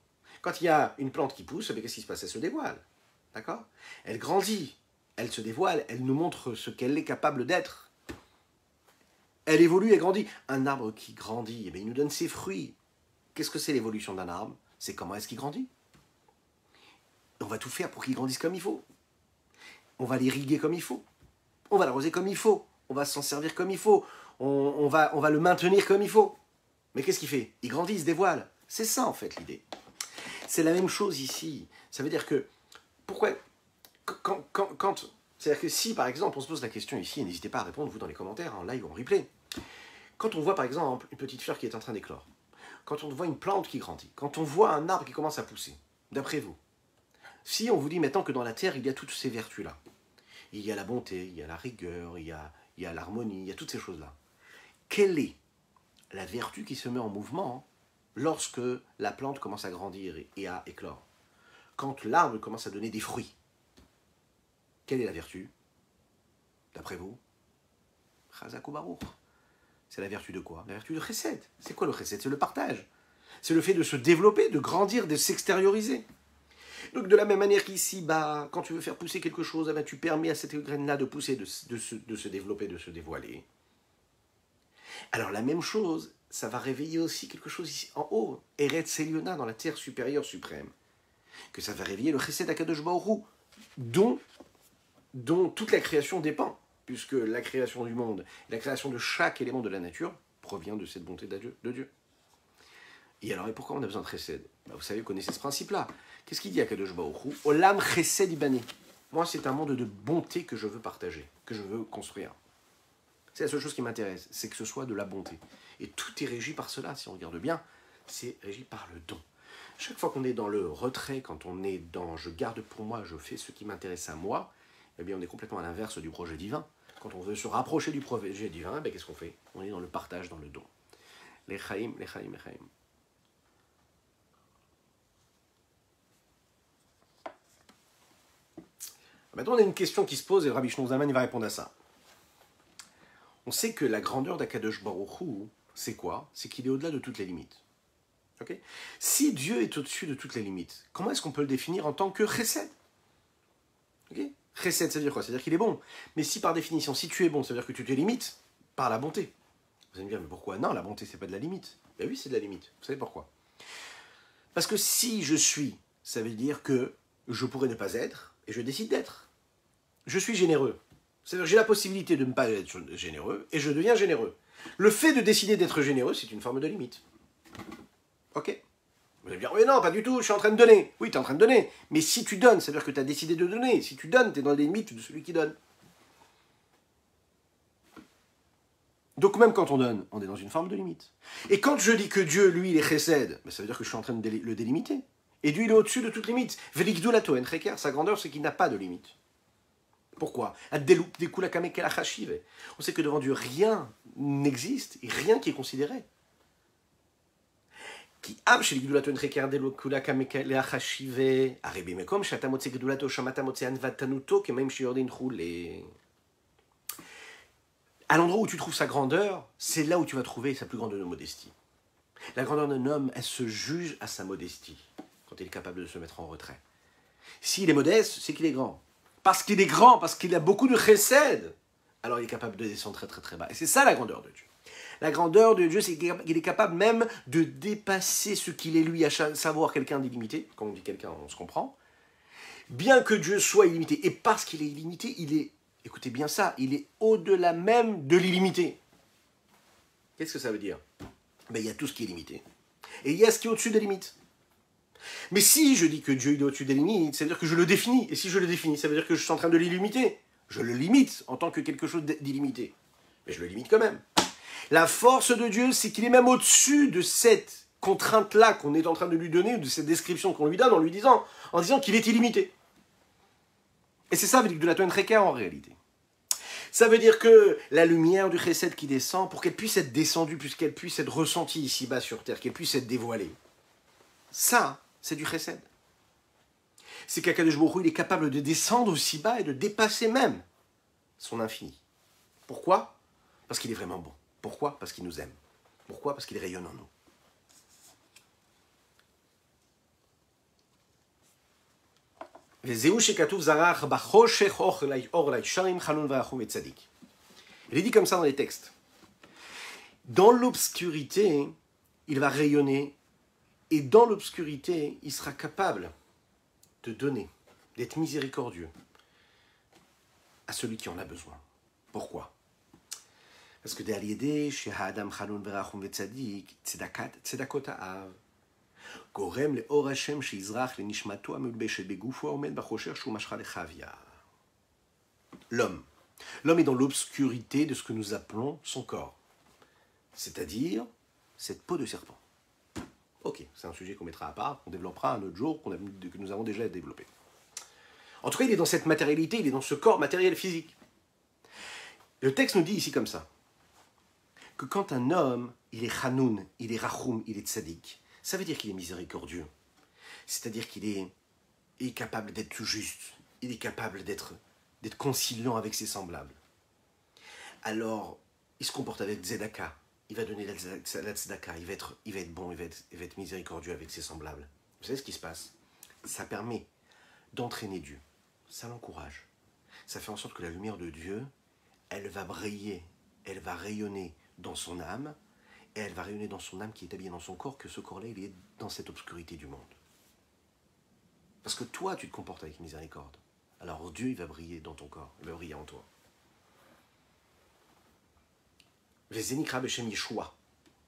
Quand il y a une plante qui pousse, qu'est-ce qui se passe? Elle se dévoile. D'accord? Elle grandit. elle se dévoile, elle nous montre ce qu'elle est capable d'être. Elle évolue et grandit. Un arbre qui grandit, eh bien, il nous donne ses fruits. Qu'est-ce que c'est l'évolution d'un arbre? C'est comment est-ce qu'il grandit. On va tout faire pour qu'il grandisse comme il faut. On va l'irriguer comme il faut. On va l'arroser comme il faut. On va s'en servir comme il faut. On va le maintenir comme il faut. Mais qu'est-ce qu'il fait? Il grandit, il se dévoile. C'est ça en fait l'idée. C'est la même chose ici. Ça veut dire que, pourquoi, c'est-à-dire que si par exemple on se pose la question ici, et n'hésitez pas à répondre vous dans les commentaires, en live ou en replay, quand on voit par exemple une petite fleur qui est en train d'éclore, quand on voit une plante qui grandit, quand on voit un arbre qui commence à pousser, d'après vous, si on vous dit maintenant que dans la terre il y a toutes ces vertus-là, il y a la bonté, il y a la rigueur, il y a l'harmonie, il y a toutes ces choses-là, quelle est la vertu qui se met en mouvement lorsque la plante commence à grandir et à éclore? Quand l'arbre commence à donner des fruits, quelle est la vertu? D'après vous? Chazak ou Baruch. C'est la vertu de quoi? La vertu de chesed. C'est quoi le chesed? C'est le partage. C'est le fait de se développer, de grandir, de s'extérioriser. Donc de la même manière qu'ici, quand tu veux faire pousser quelque chose, tu permets à cette graine-là de pousser, de se développer, de se dévoiler. Alors la même chose, ça va réveiller aussi quelque chose ici en haut, Eretz Eliona, dans la terre supérieure suprême, que ça va réveiller le Chesed HaKadosh Baruch Hu, dont toute la création dépend, puisque la création du monde, la création de chaque élément de la nature provient de cette bonté de Dieu. Et alors, et pourquoi on a besoin de Chesed? Vous savez, vous connaissez ce principe-là. Qu'est-ce qu'il dit à Kadosh Baruch Hu? Olam Chesed Ibani. Moi, c'est un monde de bonté que je veux partager, que je veux construire. C'est la seule chose qui m'intéresse, c'est que ce soit de la bonté. Et tout est régi par cela, si on regarde bien, c'est régi par le don. Chaque fois qu'on est dans le retrait, quand on est dans « je garde pour moi, je fais ce qui m'intéresse à moi », eh bien on est complètement à l'inverse du projet divin. Quand on veut se rapprocher du projet divin, qu'est-ce qu'on fait? On est dans le partage, dans le don. Les chaim, les chaim, les chaim. Maintenant, on a une question qui se pose et le Rabbi Shlomo Zalman va répondre à ça. On sait que la grandeur d'Akadosh Baruch Hu, c'est quoi? C'est qu'il est au-delà de toutes les limites. Okay? Si Dieu est au-dessus de toutes les limites, comment est-ce qu'on peut le définir en tant que chesed? Okay? Chesed, ça veut dire quoi? Ça veut dire qu'il est bon. Mais si par définition, si tu es bon, ça veut dire que tu te limites par la bonté. Vous allez me dire, mais pourquoi? Non, la bonté, c'est pas de la limite. Ben oui, c'est de la limite. Vous savez pourquoi? Parce que si je suis, ça veut dire que je pourrais ne pas être, et je décide d'être. Je suis généreux. C'est-à-dire que j'ai la possibilité de ne pas être généreux, et je deviens généreux. Le fait de décider d'être généreux, c'est une forme de limite. Ok? Vous allez me dire, mais non, pas du tout, je suis en train de donner. Oui, tu es en train de donner. Mais si tu donnes, ça veut dire que tu as décidé de donner. Si tu donnes, tu es dans les limites de celui qui donne. Donc même quand on donne, on est dans une forme de limite. Et quand je dis que Dieu, lui, il est chesed, ça veut dire que je suis en train de le délimiter. Et Dieu, il est au-dessus de toute limite. Velikdulato en cheker, sa grandeur, c'est qu'il n'a pas de limite. Pourquoi? On sait que devant Dieu, rien n'existe et rien qui est considéré. À l'endroit où tu trouves sa grandeur, c'est là où tu vas trouver sa plus grande modestie. La grandeur d'un homme, elle se juge à sa modestie, quand il est capable de se mettre en retrait. S'il est modeste, c'est qu'il est grand. Parce qu'il est grand, parce qu'il a beaucoup de chesed, alors il est capable de descendre très très très bas. Et c'est ça la grandeur de Dieu. La grandeur de Dieu, c'est qu'il est capable même de dépasser ce qu'il est lui, à savoir quelqu'un d'illimité. Quand on dit quelqu'un, on se comprend. Bien que Dieu soit illimité, et parce qu'il est illimité, il est, écoutez bien ça, il est au-delà même de l'illimité. Qu'est-ce que ça veut dire? Ben, il y a tout ce qui est limité. Et il y a ce qui est au-dessus des limites. Mais si je dis que Dieu est au-dessus des limites, ça veut dire que je le définis. Et si je le définis, ça veut dire que je suis en train de l'illimiter. Je le limite en tant que quelque chose d'illimité. Mais je le limite quand même. La force de Dieu, c'est qu'il est même au-dessus de cette contrainte-là qu'on est en train de lui donner, de cette description qu'on lui donne en disant qu'il est illimité. Et c'est ça avec de la Torah Tréka en réalité. Ça veut dire que la lumière du Chesed qui descend, pour qu'elle puisse être descendue, puisqu'elle puisse être ressentie ici-bas sur terre, qu'elle puisse être dévoilée, ça, c'est du Chesed. C'est qu'Akadosh Baruch Hu, il est capable de descendre aussi bas et de dépasser même son infini. Pourquoi? Parce qu'il est vraiment bon. Pourquoi? Parce qu'il nous aime. Pourquoi? Parce qu'il rayonne en nous. וזהו שכתוב זרח בחושך אור לישרים חנון ורחום וצדיק. Il est dit comme ça dans les textes. Dans l'obscurité, il va rayonner, et dans l'obscurité, il sera capable de donner, d'être miséricordieux à celui qui en a besoin. Pourquoi? Parce que d'Aliédé, chez Ha'adam Chalon Verachum Vetzadik, Tzedakot Ha'av, Gorem le Or Hashem Sheizrach le Nishmato Amulbeshet Begufo Omed Bachosher Shumashcha Lechavia. L'homme. L'homme est dans l'obscurité de ce que nous appelons son corps. C'est-à-dire cette peau de serpent. Ok, c'est un sujet qu'on mettra à part, qu'on développera un autre jour, que nous avons déjà développé. En tout cas, il est dans cette matérialité, il est dans ce corps matériel physique. Le texte nous dit ici comme ça, que quand un homme, il est chanoun, il est rachoum, il est tzaddik, ça veut dire qu'il est miséricordieux. C'est-à-dire qu'il est capable d'être juste, il est capable d'être conciliant avec ses semblables. Alors, il se comporte avec tzedaka, il va donner la tzedaka, il va être bon, il va être miséricordieux avec ses semblables. Vous savez ce qui se passe? Ça permet d'entraîner Dieu, ça l'encourage. Ça fait en sorte que la lumière de Dieu, elle va briller, elle va rayonner dans son âme, et elle va rayonner dans son âme qui est habillée dans son corps, que ce corps-là, il est dans cette obscurité du monde. Parce que toi, tu te comportes avec miséricorde. Alors Dieu, il va briller dans ton corps, il va briller en toi. Vezenikra Beshem Yeshua.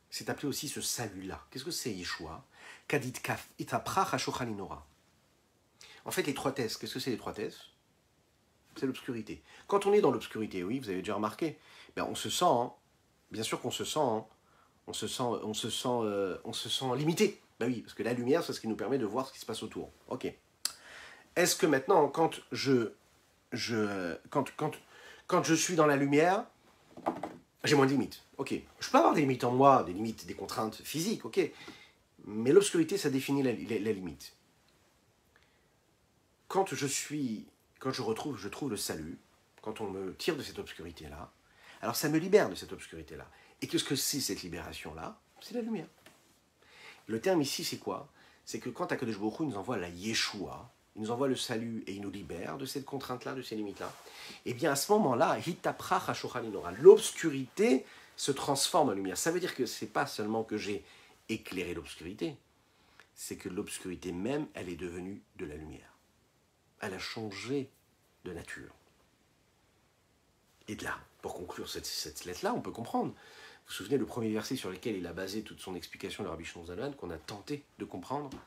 C'est appelé aussi ce salut-là. Qu'est-ce que c'est Yeshua? Kadit kaf itaprach hashochalinora. En fait, les trois thèses, qu'est-ce que c'est les trois thèses? C'est l'obscurité. Quand on est dans l'obscurité, oui, vous avez déjà remarqué, ben on se sent, bien sûr qu'on se sent, on se sent limité. Ben oui, parce que la lumière, c'est ce qui nous permet de voir ce qui se passe autour. Ok. Est-ce que maintenant, quand je suis dans la lumière, j'ai moins de limites? Ok. Je peux avoir des limites en moi, des limites, des contraintes physiques, ok. Mais l'obscurité, ça définit la limite. Quand je trouve le salut, quand on me tire de cette obscurité-là, alors ça me libère de cette obscurité-là. Et qu'est-ce que c'est cette libération-là? C'est la lumière. Le terme ici, c'est quoi? C'est que quand Akadosh Baruch Hu nous envoie la Yeshua, il nous envoie le salut et il nous libère de cette contrainte-là, de ces limites-là, et bien à ce moment-là, Hitaprach HaShochalinora, l'obscurité se transforme en lumière. Ça veut dire que ce n'est pas seulement que j'ai éclairé l'obscurité, c'est que l'obscurité même, elle est devenue de la lumière. Elle a changé de nature. Et de là, pour conclure cette lettre-là, on peut comprendre. Vous vous souvenez le premier verset sur lequel il a basé toute son explication, le Rabbi Shimon Zalman, qu'on a tenté de comprendre?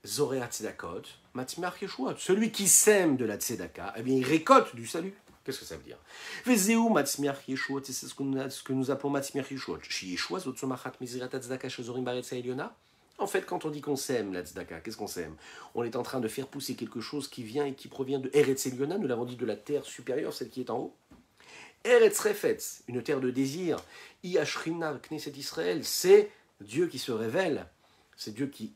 Zorea tzedakot, matzmiach yeshuot. Celui qui sème de la tzedaka, eh bien il récolte du salut. Qu'est-ce que ça veut dire? Vezeu matzmiach yeshuot, c'est ce que nous appelons matzmiach yeshuot. Shi yeshua zot tzomachat mizirat tzedaka shezorim baretz ha'elyona. En fait, quand on dit qu'on sème la tzedaka, qu'est-ce qu'on sème? On est en train de faire pousser quelque chose qui vient et qui provient de Eretz Elyona, nous l'avons dit, de la terre supérieure, celle qui est en haut. Eretz Refetz, une terre de désir. Iashrina, Knesset Israël, c'est Dieu qui se révèle, c'est Dieu qui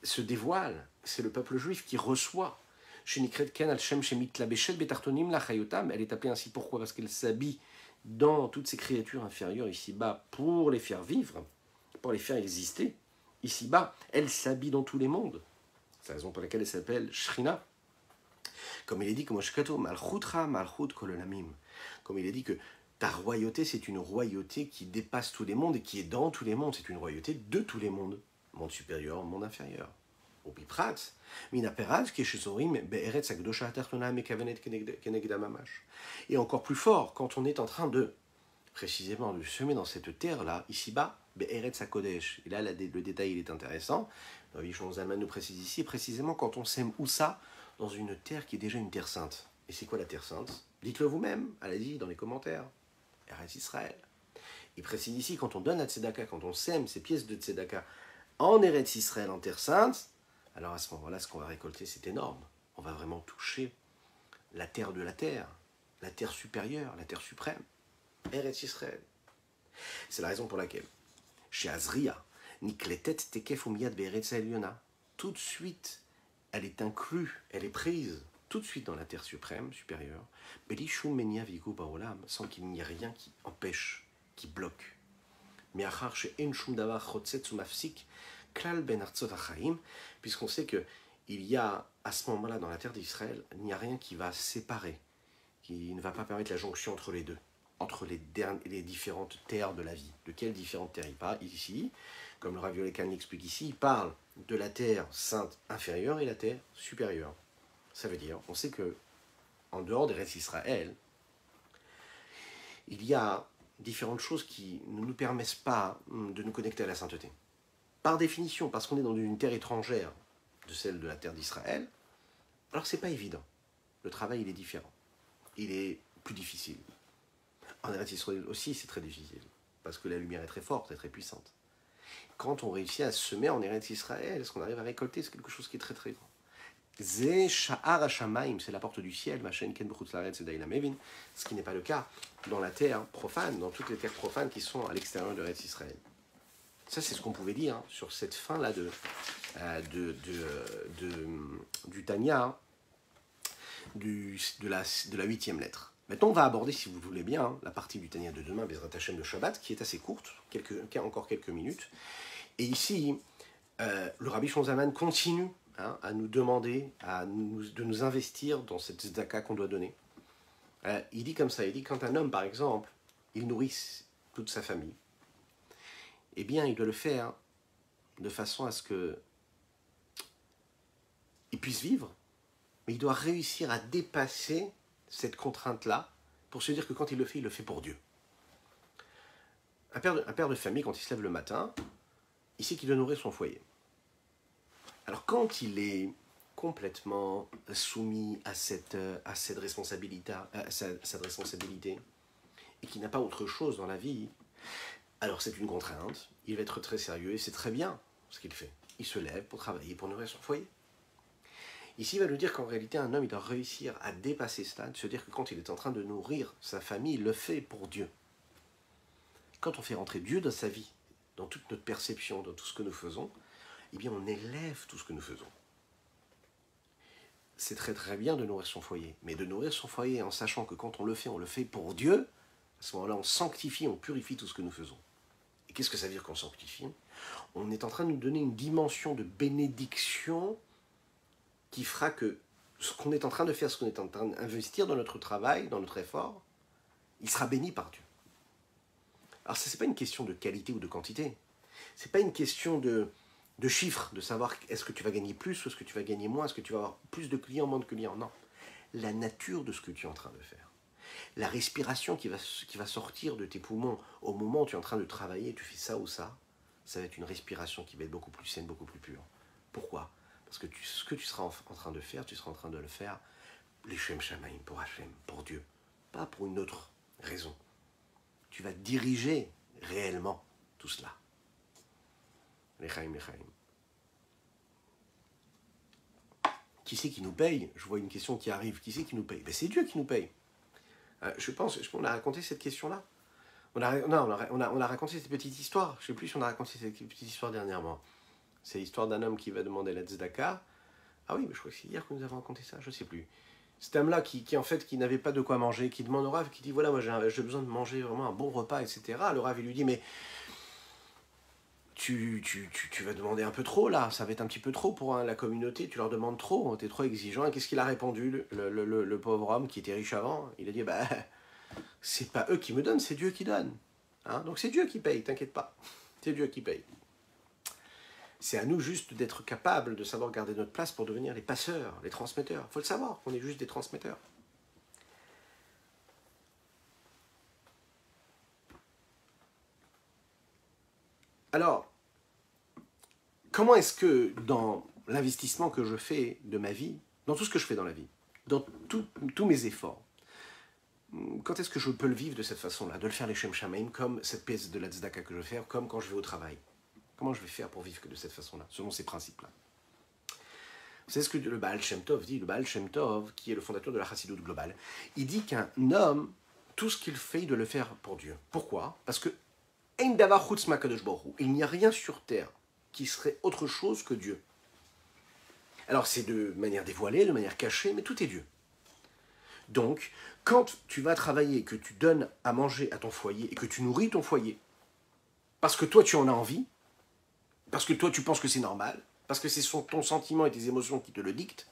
se dévoile, c'est le peuple juif qui reçoit. Shenikret Ken al Shem Shemit Labeshet Betartonim Lachayotam, elle est appelée ainsi pourquoi? Parce qu'elle s'habille dans toutes ces créatures inférieures ici-bas pour les faire vivre, pour les faire exister. Ici-bas, elle s'habille dans tous les mondes. C'est la raison pour laquelle elle s'appelle Shrina. Comme il est dit, comme il est dit que ta royauté, c'est une royauté qui dépasse tous les mondes et qui est dans tous les mondes. C'est une royauté de tous les mondes. Monde supérieur, monde inférieur. Et encore plus fort, quand on est en train de, précisément, de semer dans cette terre-là, ici-bas, Be'eretz HaKodesh. Et là, le détail, il est intéressant. Rabbi Shimon Zalman nous précise ici, précisément quand on sème où ça? Dans une terre qui est déjà une terre sainte. Et c'est quoi la terre sainte? Dites-le vous-même, allez-y, dans les commentaires. Eretz Israël. Il précise ici, quand on donne la tzedaka, quand on sème ces pièces de tzedaka en Eretz Israël, en terre sainte, alors à ce moment-là, ce qu'on va récolter, c'est énorme. On va vraiment toucher la terre de la terre supérieure, la terre suprême. Eretz Israël. C'est la raison pour laquelle chez Azria, Nikletet Tekef Umiyad Be'eretz Elyona, tout de suite, elle est inclue, elle est prise, tout de suite dans la terre suprême, supérieure, Belishum Menia Vigu Baolam, sans qu'il n'y ait rien qui empêche, qui bloque. Me'achar she'en shum davar chotzet umafsik klal ben artzot hachaim, puisqu'on sait que il y a, à ce moment-là, dans la terre d'Israël, il n'y a rien qui va séparer, qui ne va pas permettre la jonction entre les deux, entre les différentes terres de la vie. De quelles différentes terres il parle ici? Comme le Rav Yolekan l'explique ici, il parle de la terre sainte inférieure et la terre supérieure. Ça veut dire, on sait que en dehors des restes d'Israël, il y a différentes choses qui ne nous permettent pas de nous connecter à la sainteté. Par définition, parce qu'on est dans une terre étrangère de celle de la terre d'Israël, alors c'est pas évident. Le travail, il est différent. Il est plus difficile. En Eretz Israël aussi, c'est très difficile, parce que la lumière est très forte et très puissante. Quand on réussit à semer en Eretz Israël, ce qu'on arrive à récolter, c'est quelque chose qui est très très grand. Zé Sha'ar HaShamayim, c'est la porte du ciel, Machen Ken B'chutz La'aretz Daïla Mevin, ce qui n'est pas le cas dans la terre profane, dans toutes les terres profanes qui sont à l'extérieur de Eretz Israël. Ça, c'est ce qu'on pouvait dire sur cette fin-là du Tanya, de la 8e lettre. Maintenant, on va aborder, si vous le voulez bien, la partie du Tanya de demain, Bezrat Hashem de Shabbat, qui est assez courte, encore quelques minutes. Et ici, le Rabbi Shonzaman continue à nous demander de nous investir dans cette tzedaka qu'on doit donner. Il dit comme ça, il dit quand un homme, par exemple, il nourrit toute sa famille, eh bien, il doit le faire de façon à ce que il puisse vivre, mais il doit réussir à dépasser cette contrainte-là pour se dire que quand il le fait pour Dieu. Un père de famille, quand il se lève le matin, il sait qu'il doit nourrir son foyer. Alors quand il est complètement soumis à cette responsabilité, et qu'il n'a pas autre chose dans la vie, alors c'est une contrainte, il va être très sérieux et c'est très bien ce qu'il fait. Il se lève pour travailler, pour nourrir son foyer. Ici, il va nous dire qu'en réalité, un homme, il doit réussir à dépasser cela, de se dire que quand il est en train de nourrir sa famille, il le fait pour Dieu. Quand on fait rentrer Dieu dans sa vie, dans toute notre perception, dans tout ce que nous faisons, eh bien, on élève tout ce que nous faisons. C'est très très bien de nourrir son foyer, mais de nourrir son foyer en sachant que quand on le fait pour Dieu, à ce moment-là, on sanctifie, on purifie tout ce que nous faisons. Et qu'est-ce que ça veut dire qu'on sanctifie? On est en train de nous donner une dimension de bénédiction qui fera que ce qu'on est en train de faire, ce qu'on est en train d'investir dans notre travail, dans notre effort, il sera béni par Dieu. Alors ce n'est pas une question de qualité ou de quantité. Ce n'est pas une question de chiffres, de savoir est-ce que tu vas gagner plus ou est-ce que tu vas gagner moins, est-ce que tu vas avoir plus de clients, moins de clients. Non. La nature de ce que tu es en train de faire. La respiration qui va sortir de tes poumons au moment où tu es en train de travailler, tu fais ça ou ça va être une respiration qui va être beaucoup plus saine, beaucoup plus pure. Pourquoi? Parce que ce que tu seras en train de faire, tu seras en train de le faire l'Eshem Shamaim, pour Hachem, pour Dieu, pas pour une autre raison. Tu vas diriger réellement tout cela. L'Echaim. Qui c'est qui nous paye? Je vois une question qui arrive. Qui c'est qui nous paye? Ben, c'est Dieu qui nous paye. Je pense qu'on a raconté cette question-là. On a raconté cette petite histoire. Je ne sais plus si on a raconté cette petite histoire dernièrement. C'est l'histoire d'un homme qui va demander la tzedaka. Ah oui, mais je crois que c'est hier que nous avons raconté ça, je ne sais plus. Cet homme-là qui n'avait pas de quoi manger, qui demande au Rav, qui dit voilà, moi j'ai besoin de manger vraiment un bon repas, etc. Le Rav, il lui dit mais tu vas demander un peu trop là, ça va être un petit peu trop pour la communauté, tu leur demandes trop, tu es trop exigeant. Et qu'est-ce qu'il a répondu, le pauvre homme qui était riche avant? Il a dit bah c'est pas eux qui me donnent, c'est Dieu qui donne. Hein, donc c'est Dieu qui paye, t'inquiète pas, c'est Dieu qui paye. C'est à nous juste d'être capables de savoir garder notre place pour devenir les passeurs, les transmetteurs. Il faut le savoir qu'on est juste des transmetteurs. Alors, comment est-ce que dans l'investissement que je fais de ma vie, dans tout ce que je fais dans la vie, dans tous mes efforts, quand est-ce que je peux le vivre de cette façon-là, de le faire les Shem Shamaim, comme cette pièce de la tzedaka que je vais faire, comme quand je vais au travail? Comment je vais faire pour vivre de cette façon-là, selon ces principes-là? C'est ce que le Baal Shem Tov dit. Le Baal Shem Tov, qui est le fondateur de la Chassidut globale, il dit qu'un homme, tout ce qu'il fait, il doit le faire pour Dieu. Pourquoi? Parce que il n'y a rien sur terre qui serait autre chose que Dieu. Alors c'est de manière dévoilée, de manière cachée, mais tout est Dieu. Donc, quand tu vas travailler, que tu donnes à manger à ton foyer et que tu nourris ton foyer, parce que toi tu en as envie, parce que toi tu penses que c'est normal, parce que c'est ton sentiment et tes émotions qui te le dictent,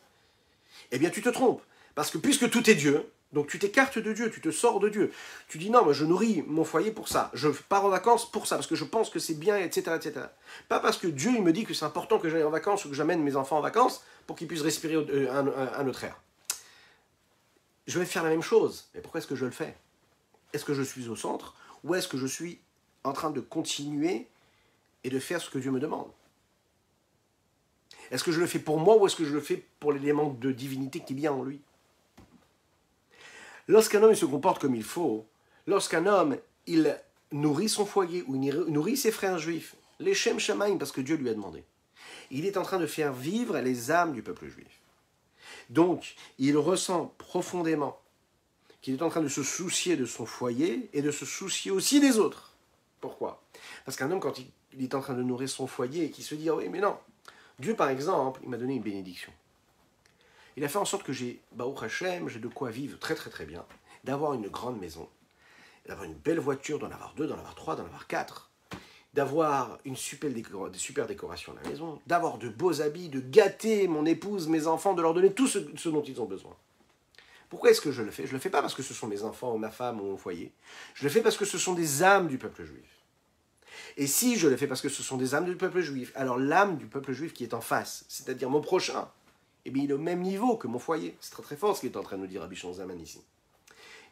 eh bien tu te trompes. Parce que puisque tout est Dieu, donc tu t'écartes de Dieu, tu te sors de Dieu. Tu dis non, moi je nourris mon foyer pour ça, je pars en vacances pour ça, parce que je pense que c'est bien, etc., etc. Pas parce que Dieu il me dit que c'est important que j'aille en vacances ou que j'amène mes enfants en vacances pour qu'ils puissent respirer un autre air. Je vais faire la même chose, mais pourquoi est-ce que je le fais? Est-ce que je suis au centre ou est-ce que je suis en train de continuer et de faire ce que Dieu me demande? Est-ce que je le fais pour moi ou est-ce que je le fais pour l'élément de divinité qu'il y a en lui? Lorsqu'un homme il se comporte comme il faut, lorsqu'un homme il nourrit son foyer ou il nourrit ses frères juifs, les Shem Shamaim, parce que Dieu lui a demandé, il est en train de faire vivre les âmes du peuple juif. Donc, il ressent profondément qu'il est en train de se soucier de son foyer et de se soucier aussi des autres. Pourquoi? Parce qu'un homme, quand il est en train de nourrir son foyer et qu'il se dit « Ah oui, mais non, Dieu, par exemple, il m'a donné une bénédiction. Il a fait en sorte que j'ai, Baruch Hashem, j'ai de quoi vivre très très très bien, d'avoir une grande maison, d'avoir une belle voiture, d'en avoir 2, d'en avoir 3, d'en avoir 4, d'avoir des super décorations à la maison, d'avoir de beaux habits, de gâter mon épouse, mes enfants, de leur donner tout ce dont ils ont besoin. Pourquoi est-ce que je le fais? Je ne le fais pas parce que ce sont mes enfants ou ma femme ou mon foyer. Je le fais parce que ce sont des âmes du peuple juif. Et si je le fais parce que ce sont des âmes du peuple juif, alors l'âme du peuple juif qui est en face, c'est-à-dire mon prochain, eh bien, il est au même niveau que mon foyer. C'est très très fort ce qu'il est en train de nous dire Rabbi Zaman ici.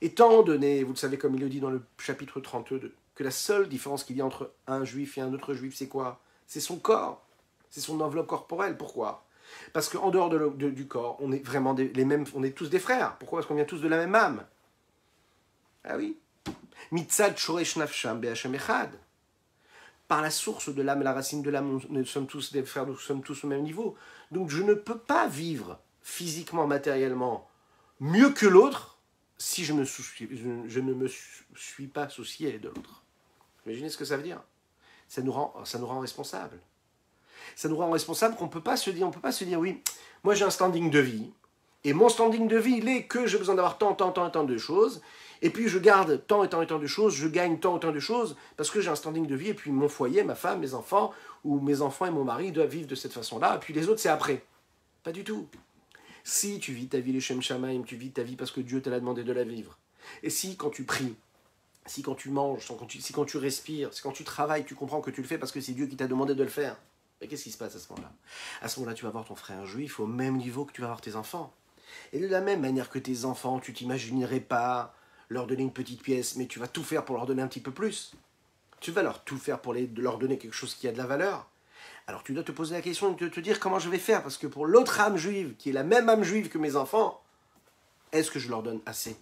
Étant donné, vous le savez comme il le dit dans le chapitre 32, que la seule différence qu'il y a entre un juif et un autre juif, c'est quoi? C'est son corps, c'est son enveloppe corporelle. Pourquoi? Parce qu'en dehors du corps, on est vraiment les mêmes, on est tous des frères. Pourquoi? Parce qu'on vient tous de la même âme. Ah oui. Mitzad shoresh nafsham be'Hashem echad. Par la source de l'âme et la racine de l'âme, nous sommes tous des frères, nous sommes tous au même niveau. Donc je ne peux pas vivre physiquement, matériellement, mieux que l'autre si je ne me suis pas soucié de l'autre. Imaginez ce que ça veut dire. Ça nous rend responsables. Ça nous rend responsables qu'on ne peut pas se dire, oui, moi j'ai un standing de vie, et mon standing de vie, il est que j'ai besoin d'avoir tant de choses, et puis je garde tant de choses, je gagne tant de choses, parce que j'ai un standing de vie, et puis mon foyer, ma femme, mes enfants, ou mes enfants et mon mari doivent vivre de cette façon-là, et puis les autres c'est après. Pas du tout. Si tu vis ta vie les Shem Shamaim, tu vis ta vie parce que Dieu te l'a demandé de la vivre. Et si quand tu pries, si quand tu manges, si quand tu respires, si quand tu travailles, tu comprends que tu le fais parce que c'est Dieu qui t'a demandé de le faire, et qu'est-ce qui se passe à ce moment-là? À ce moment-là, tu vas voir ton frère juif au même niveau que tu vas voir tes enfants. Et de la même manière que tes enfants, tu t'imaginerais pas leur donner une petite pièce, mais tu vas tout faire pour leur donner un petit peu plus. Tu vas tout faire pour leur donner quelque chose qui a de la valeur. Alors tu dois te poser la question de te dire comment je vais faire, parce que pour l'autre âme juive, qui est la même âme juive que mes enfants, est-ce que je leur donne assez?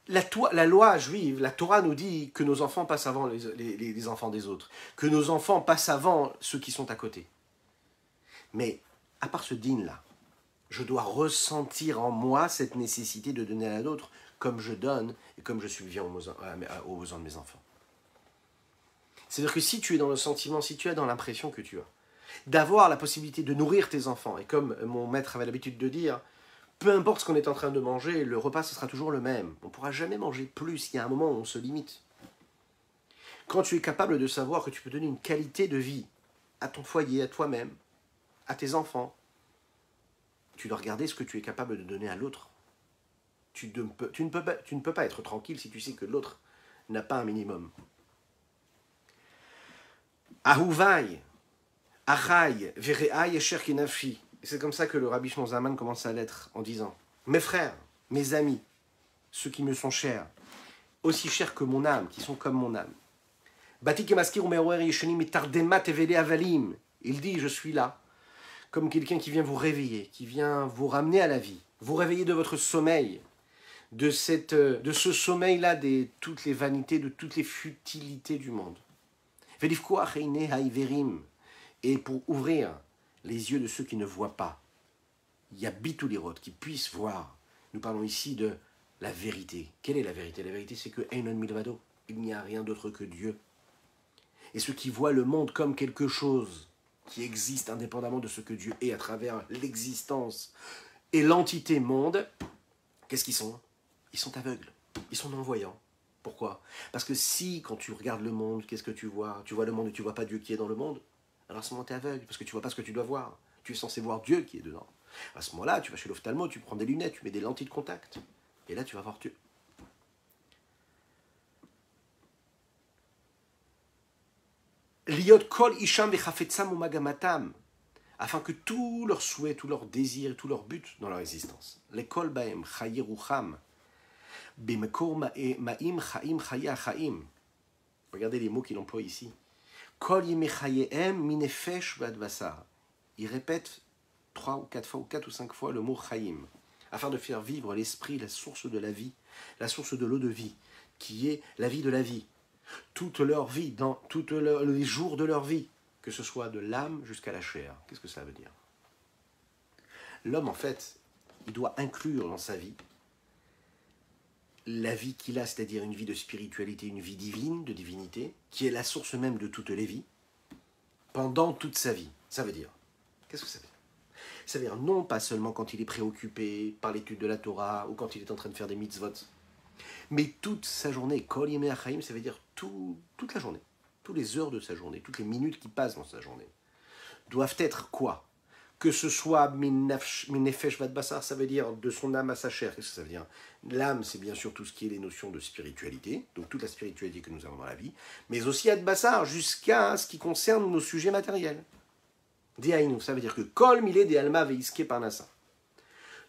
La loi juive, la Torah nous dit que nos enfants passent avant les enfants des autres, que nos enfants passent avant ceux qui sont à côté. Mais à part ce dîn-là, je dois ressentir en moi cette nécessité de donner à l'autre comme je donne et comme je subviens aux besoins de mes enfants. C'est-à-dire que si tu es dans le sentiment, si tu es dans l'impression que tu as, d'avoir la possibilité de nourrir tes enfants, et comme mon maître avait l'habitude de dire, peu importe ce qu'on est en train de manger, le repas ce sera toujours le même. On ne pourra jamais manger plus, il y a un moment où on se limite. Quand tu es capable de savoir que tu peux donner une qualité de vie à ton foyer, à toi-même, à tes enfants, tu dois regarder ce que tu es capable de donner à l'autre. Tu ne peux pas être tranquille si tu sais que l'autre n'a pas un minimum. Ahuvai, Achai, Vereai, Esher Kenafshi. Et c'est comme ça que le Rabbi Shimon Zaman commence sa lettre en disant: mes frères, mes amis, ceux qui me sont chers, aussi chers que mon âme, qui sont comme mon âme. Il dit: je suis là, comme quelqu'un qui vient vous réveiller, qui vient vous ramener à la vie, vous réveiller de votre sommeil, de ce sommeil-là, de toutes les vanités, de toutes les futilités du monde. Et pour ouvrir les yeux de ceux qui ne voient pas, il y a bitulirot, qui puissent voir. Nous parlons ici de la vérité. Quelle est la vérité? La vérité, c'est que Einon Milvado, il n'y a rien d'autre que Dieu. Et ceux qui voient le monde comme quelque chose qui existe indépendamment de ce que Dieu est à travers l'existence et l'entité monde, qu'est-ce qu'ils sont? Ils sont aveugles, ils sont non-voyants. Pourquoi? Parce que si, quand tu regardes le monde, qu'est-ce que tu vois? Tu vois le monde et tu ne vois pas Dieu qui est dans le monde. Alors à ce moment, tu es aveugle, parce que tu ne vois pas ce que tu dois voir. Tu es censé voir Dieu qui est dedans. À ce moment-là, tu vas chez l'ophtalmo, tu prends des lunettes, tu mets des lentilles de contact. Et là, tu vas voir Dieu. Liot kol isham vechafetzam umagamatam. Afin que tous leurs souhaits, tous leurs désirs, tous leurs buts dans leur existence. Les kol baem chayirucham. Bimekor ma'im chaim chaya chaim. Regardez les mots qu'il emploie ici. Kol yemechayem minefesh vadvasar. Il répète 3 ou 4 fois, ou 4 ou 5 fois le mot chaim, afin de faire vivre l'esprit, la source de la vie, la source de l'eau de vie, qui est la vie de la vie. Toute leur vie, dans tous les jours de leur vie, que ce soit de l'âme jusqu'à la chair. Qu'est-ce que ça veut dire? L'homme, en fait, il doit inclure dans sa vie la vie qu'il a, c'est-à-dire une vie de spiritualité, une vie divine, de divinité, qui est la source même de toutes les vies, pendant toute sa vie. Ça veut dire, qu'est-ce que ça veut dire? Ça veut dire non pas seulement quand il est préoccupé par l'étude de la Torah ou quand il est en train de faire des mitzvot, mais toute sa journée. Kol yemei hachaim, ça veut dire toute la journée, toutes les heures de sa journée, toutes les minutes qui passent dans sa journée, doivent être quoi? Que ce soit minefesh vadbasar, ça veut dire de son âme à sa chair. Qu'est-ce que ça veut dire? L'âme, c'est bien sûr tout ce qui est les notions de spiritualité, donc toute la spiritualité que nous avons dans la vie, mais aussi adbasar, jusqu'à ce qui concerne nos sujets matériels. Dehainu, ça veut dire que kol milé de alma veiske parnasa.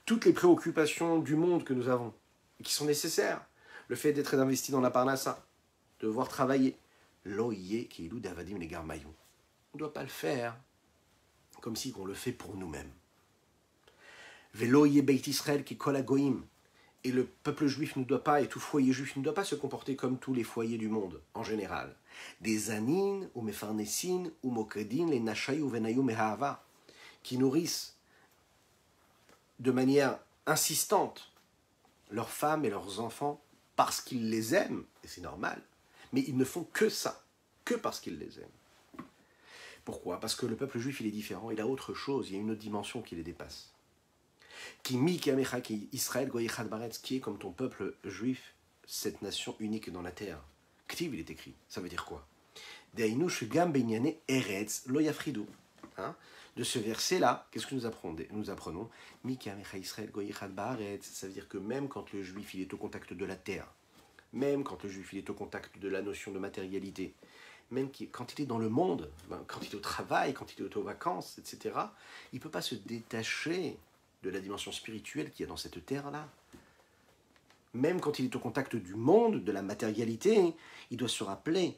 Toutes les préoccupations du monde que nous avons, qui sont nécessaires, le fait d'être investi dans la parnassa, de devoir travailler, loye kilu davadim les garmayou. On ne doit pas le faire comme si on le fait pour nous-mêmes. Veloye beit Israël qui kol agoim. Et le peuple juif ne doit pas, et tout foyer juif ne doit pas se comporter comme tous les foyers du monde, en général. Des anines, ou mefarnessin, ou mokredin, les nachay ou venayou mehava, qui nourrissent de manière insistante leurs femmes et leurs enfants parce qu'ils les aiment, et c'est normal, mais ils ne font que ça, que parce qu'ils les aiment. Pourquoi? Parce que le peuple juif, il est différent, il a autre chose, il y a une autre dimension qui les dépasse. Qui Israël goyechad baretz, qui est comme ton peuple juif, cette nation unique dans la terre. Ktiv, il est écrit. Ça veut dire quoi? Deinu shugam benyane eretz lo yafridu. De ce verset-là, qu'est-ce que nous apprenons? Israël goyechad baretz. Ça veut dire que même quand le juif il est au contact de la terre, même quand le juif il est au contact de la notion de matérialité, même quand il est dans le monde, quand il est au travail, quand il est aux vacances, etc., il ne peut pas se détacher de la dimension spirituelle qu'il y a dans cette terre-là. Même quand il est au contact du monde, de la matérialité, il doit se rappeler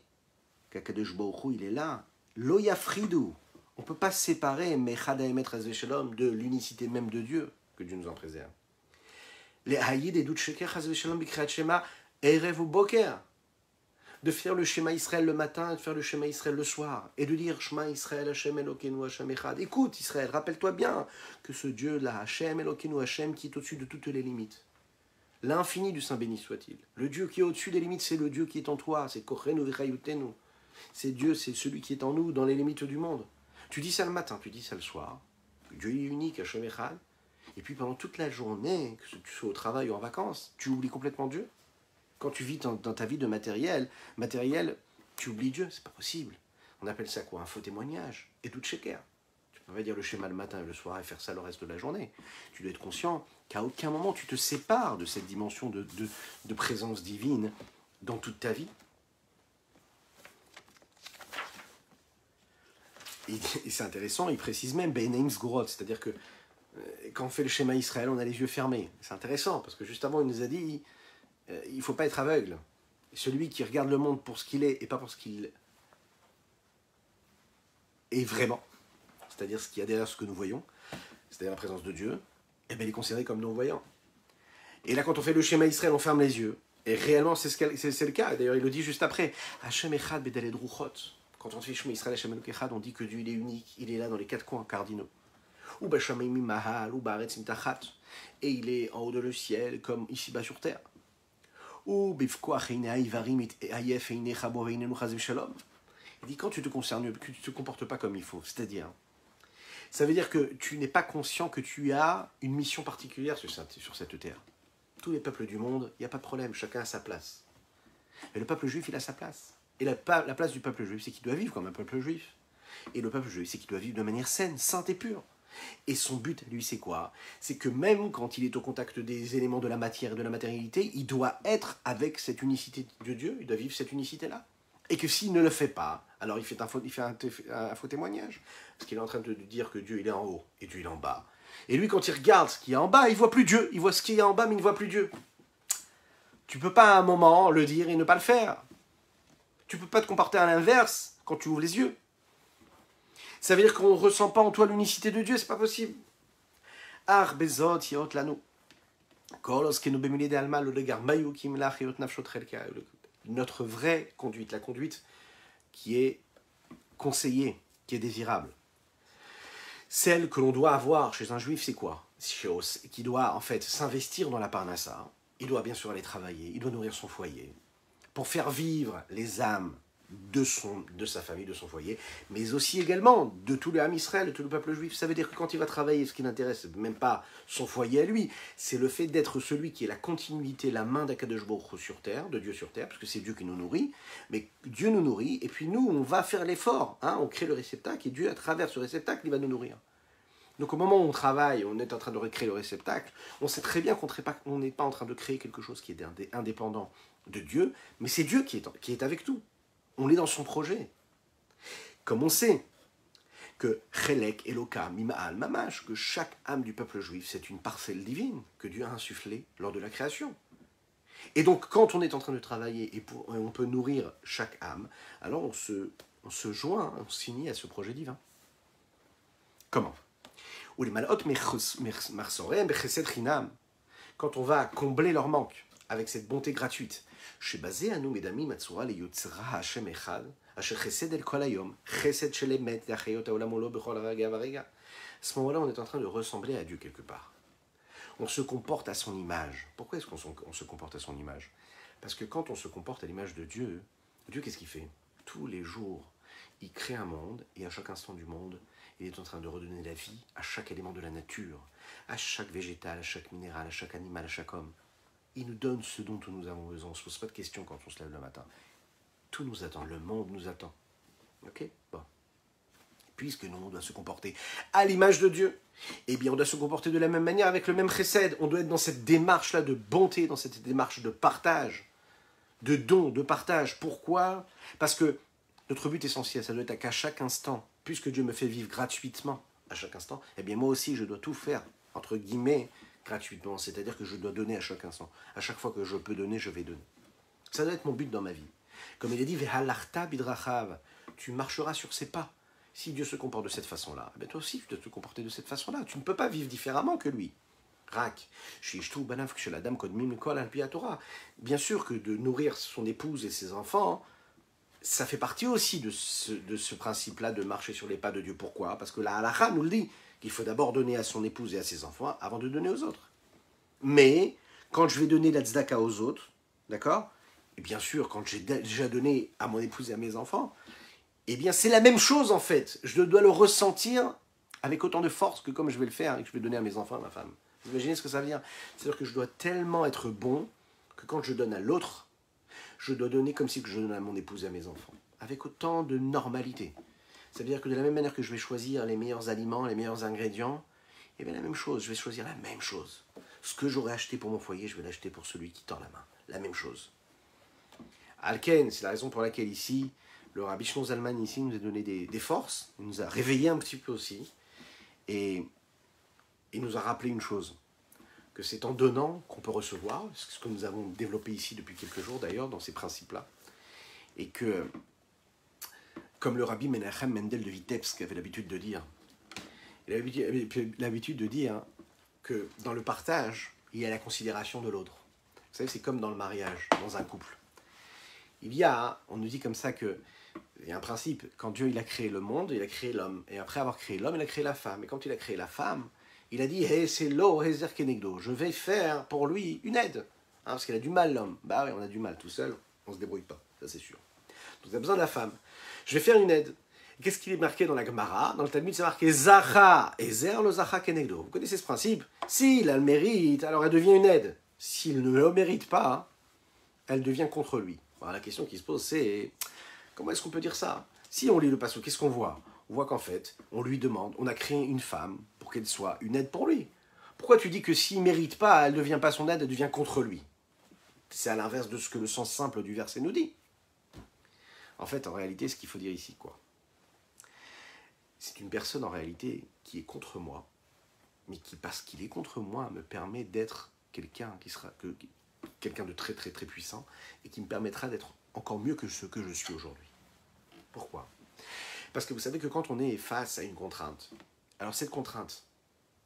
qu'Akadosh Baruch Hu, il est là. Lo yafridu. On ne peut pas se séparer de l'unicité même de Dieu, que Dieu nous en préserve. Les haïd et dout sheker bikrat shema erev ou boker. De faire le Shema Israël le matin et de faire le Shema Israël le soir. Et de dire Shema Israël Hashem Elokeinu Hashem Echad. Écoute Israël, rappelle-toi bien que ce Dieu-là, Hashem Elokeinu Hashem, qui est au-dessus de toutes les limites. L'infini du Saint béni soit-il. Le Dieu qui est au-dessus des limites, c'est le Dieu qui est en toi. C'est Kochenu Vechayutenu. C'est Dieu, c'est celui qui est en nous, dans les limites du monde. Tu dis ça le matin, tu dis ça le soir. Dieu est unique, Hashem Echad. Et puis pendant toute la journée, que tu sois au travail ou en vacances, tu oublies complètement Dieu. Quand tu vis dans ta vie de matériel, tu oublies Dieu, c'est pas possible. On appelle ça quoi? Un faux témoignage. Et tout sheker. Tu peux pas dire le schéma le matin et le soir et faire ça le reste de la journée. Tu dois être conscient qu'à aucun moment tu te sépares de cette dimension de présence divine dans toute ta vie. Et c'est intéressant, il précise même Be'enaim Sgurot, c'est-à-dire que quand on fait le schéma Israël, on a les yeux fermés. C'est intéressant, parce que juste avant, il nous a dit il ne faut pas être aveugle. Celui qui regarde le monde pour ce qu'il est et pas pour ce qu'il est vraiment, c'est-à-dire ce qu'il y a derrière ce que nous voyons, c'est-à-dire la présence de Dieu, eh bien, il est considéré comme non-voyant. Et là, quand on fait le schéma Israël, on ferme les yeux. Et réellement, c'est le cas. D'ailleurs, il le dit juste après. Hashem Echad Bedaled Ruchot. Quand on fait le schéma Israël, Hashem Echad, on dit que Dieu il est unique, il est là dans les 4 coins cardinaux. Ou Bashamayim Mahal, ou Baaretz Mitachat. Et il est en haut de le ciel, comme ici-bas sur terre. Ou il dit quand tu te concernes, que tu ne te comportes pas comme il faut, c'est-à-dire, ça veut dire que tu n'es pas conscient que tu as une mission particulière sur cette terre. Tous les peuples du monde, il n'y a pas de problème, chacun a sa place. Et le peuple juif, il a sa place. Et la place du peuple juif, c'est qu'il doit vivre comme un peuple juif. Et le peuple juif, c'est qu'il doit vivre de manière saine, sainte et pure. Et son but, lui, c'est quoi? C'est que même quand il est au contact des éléments de la matière et de la matérialité, il doit être avec cette unicité de Dieu, il doit vivre cette unicité-là. Et que s'il ne le fait pas, alors il fait un faux témoignage. Parce qu'il est en train de dire que Dieu, il est en haut et Dieu, il est en bas. Et lui, quand il regarde ce qu'il y a en bas, il ne voit plus Dieu. Il voit ce qu'il y a en bas, mais il ne voit plus Dieu. Tu ne peux pas à un moment le dire et ne pas le faire. Tu ne peux pas te comporter à l'inverse quand tu ouvres les yeux. Ça veut dire qu'on ne ressent pas en toi l'unicité de Dieu, c'est pas possible. Ar bezot yot lanu. Notre vraie conduite, la conduite qui est conseillée, qui est désirable. Celle que l'on doit avoir chez un juif, c'est quoi? Qui doit en fait s'investir dans la parnassa. Il doit bien sûr aller travailler, il doit nourrir son foyer, pour faire vivre les âmes de sa famille, de son foyer, mais aussi également de tout le Ham Israël, de tout le peuple juif. Ça veut dire que quand il va travailler, ce qui n'intéresse, c'est même pas son foyer à lui, c'est le fait d'être celui qui est la continuité, la main d'Akadosh Baruch Hu sur terre, de Dieu sur terre, parce que c'est Dieu qui nous nourrit, mais Dieu nous nourrit, et puis nous, on va faire l'effort, hein, on crée le réceptacle, et Dieu, à travers ce réceptacle, il va nous nourrir. Donc au moment où on travaille, on est en train de recréer le réceptacle, on sait très bien qu'on n'est pas en train de créer quelque chose qui est indépendant de Dieu, mais c'est Dieu qui est avec nous. On est dans son projet. Comme on sait que Chelek Eloka Mima'al Mamash, que chaque âme du peuple juif, c'est une parcelle divine que Dieu a insufflée lors de la création. Et donc quand on est en train de travailler et on peut nourrir chaque âme, alors on se joint, on s'unit à ce projet divin. Comment? Quand on va combler leur manque avec cette bonté gratuite. À ce moment-là, on est en train de ressembler à Dieu quelque part. On se comporte à son image. Pourquoi est-ce qu'on se comporte à son image? Parce que quand on se comporte à l'image de Dieu, Dieu, qu'est-ce qu'il fait? Tous les jours, il crée un monde, et à chaque instant du monde, il est en train de redonner la vie à chaque élément de la nature, à chaque végétal, à chaque minéral, à chaque animal, à chaque homme. Il nous donne ce dont nous avons besoin. On ne se pose pas de questions quand on se lève le matin. Tout nous attend, le monde nous attend. Ok? Bon. Puisque nous, on doit se comporter à l'image de Dieu, eh bien, on doit se comporter de la même manière, avec le même chesed. On doit être dans cette démarche-là de bonté, dans cette démarche de partage, de don, de partage. Pourquoi? Parce que notre but essentiel, ça doit être qu'à chaque instant, puisque Dieu me fait vivre gratuitement à chaque instant, eh bien, moi aussi, je dois tout faire, entre guillemets, gratuitement, c'est-à-dire que je dois donner à chaque instant. À chaque fois que je peux donner, je vais donner. Ça doit être mon but dans ma vie. Comme il est dit, Vehalarta bidrachav, tu marcheras sur ses pas. Si Dieu se comporte de cette façon-là, eh bien toi aussi, tu dois te comporter de cette façon-là. Tu ne peux pas vivre différemment que lui. Rak, bien sûr que de nourrir son épouse et ses enfants, ça fait partie aussi de ce principe-là de marcher sur les pas de Dieu. Pourquoi? Parce que la halakha nous le dit, qu'il faut d'abord donner à son épouse et à ses enfants avant de donner aux autres. Mais, quand je vais donner la tzedaka aux autres, d'accord? Et bien sûr, quand j'ai déjà donné à mon épouse et à mes enfants, eh bien c'est la même chose en fait. Je dois le ressentir avec autant de force que comme je vais le faire et que je vais donner à mes enfants et à ma femme. Vous imaginez ce que ça veut dire? C'est-à-dire que je dois tellement être bon que quand je donne à l'autre, je dois donner comme si je donnais à mon épouse et à mes enfants. Avec autant de normalité. Ça veut dire que de la même manière que je vais choisir les meilleurs aliments, les meilleurs ingrédients, et bien la même chose, je vais choisir la même chose. Ce que j'aurais acheté pour mon foyer, je vais l'acheter pour celui qui tend la main. La même chose. Alken, c'est la raison pour laquelle ici, le Rabbi Shlomo Zalman ici nous a donné des forces, il nous a réveillé un petit peu aussi, et il nous a rappelé une chose, que c'est en donnant qu'on peut recevoir, ce que nous avons développé ici depuis quelques jours d'ailleurs, dans ces principes-là, et que comme le rabbi Menachem Mendel de Vitebsk avait l'habitude de dire. Il avait l'habitude de dire que dans le partage, il y a la considération de l'autre. Vous savez, c'est comme dans le mariage, dans un couple. On nous dit comme ça que il y a un principe, quand Dieu il a créé le monde, il a créé l'homme. Et après avoir créé l'homme, il a créé la femme. Et quand il a créé la femme, il a dit hey, c'est lo hezer kenegdo, je vais faire pour lui une aide. Parce qu'il a du mal l'homme. Bah oui, on a du mal tout seul, on ne se débrouille pas, ça c'est sûr. Donc on a besoin de la femme. Je vais faire une aide. Qu'est-ce qu'il est marqué dans la Gemara? Dans le Talmud, c'est marqué Zacha Ezer lo Zacha Kenegdo. Vous connaissez ce principe? S'il a le mérite, alors elle devient une aide. S'il ne le mérite pas, elle devient contre lui. Alors, la question qui se pose, c'est comment est-ce qu'on peut dire ça? Si on lit le passage, qu'est-ce qu'on voit? On voit qu'en fait, on lui demande, on a créé une femme pour qu'elle soit une aide pour lui. Pourquoi tu dis que s'il ne mérite pas, elle ne devient pas son aide, elle devient contre lui? C'est à l'inverse de ce que le sens simple du verset nous dit. En fait, en réalité, ce qu'il faut dire ici, quoi, c'est une personne en réalité qui est contre moi, mais qui, parce qu'il est contre moi, me permet d'être quelqu'un quelqu'un de très très très puissant et qui me permettra d'être encore mieux que ce que je suis aujourd'hui. Pourquoi? Parce que vous savez que quand on est face à une contrainte, alors cette contrainte,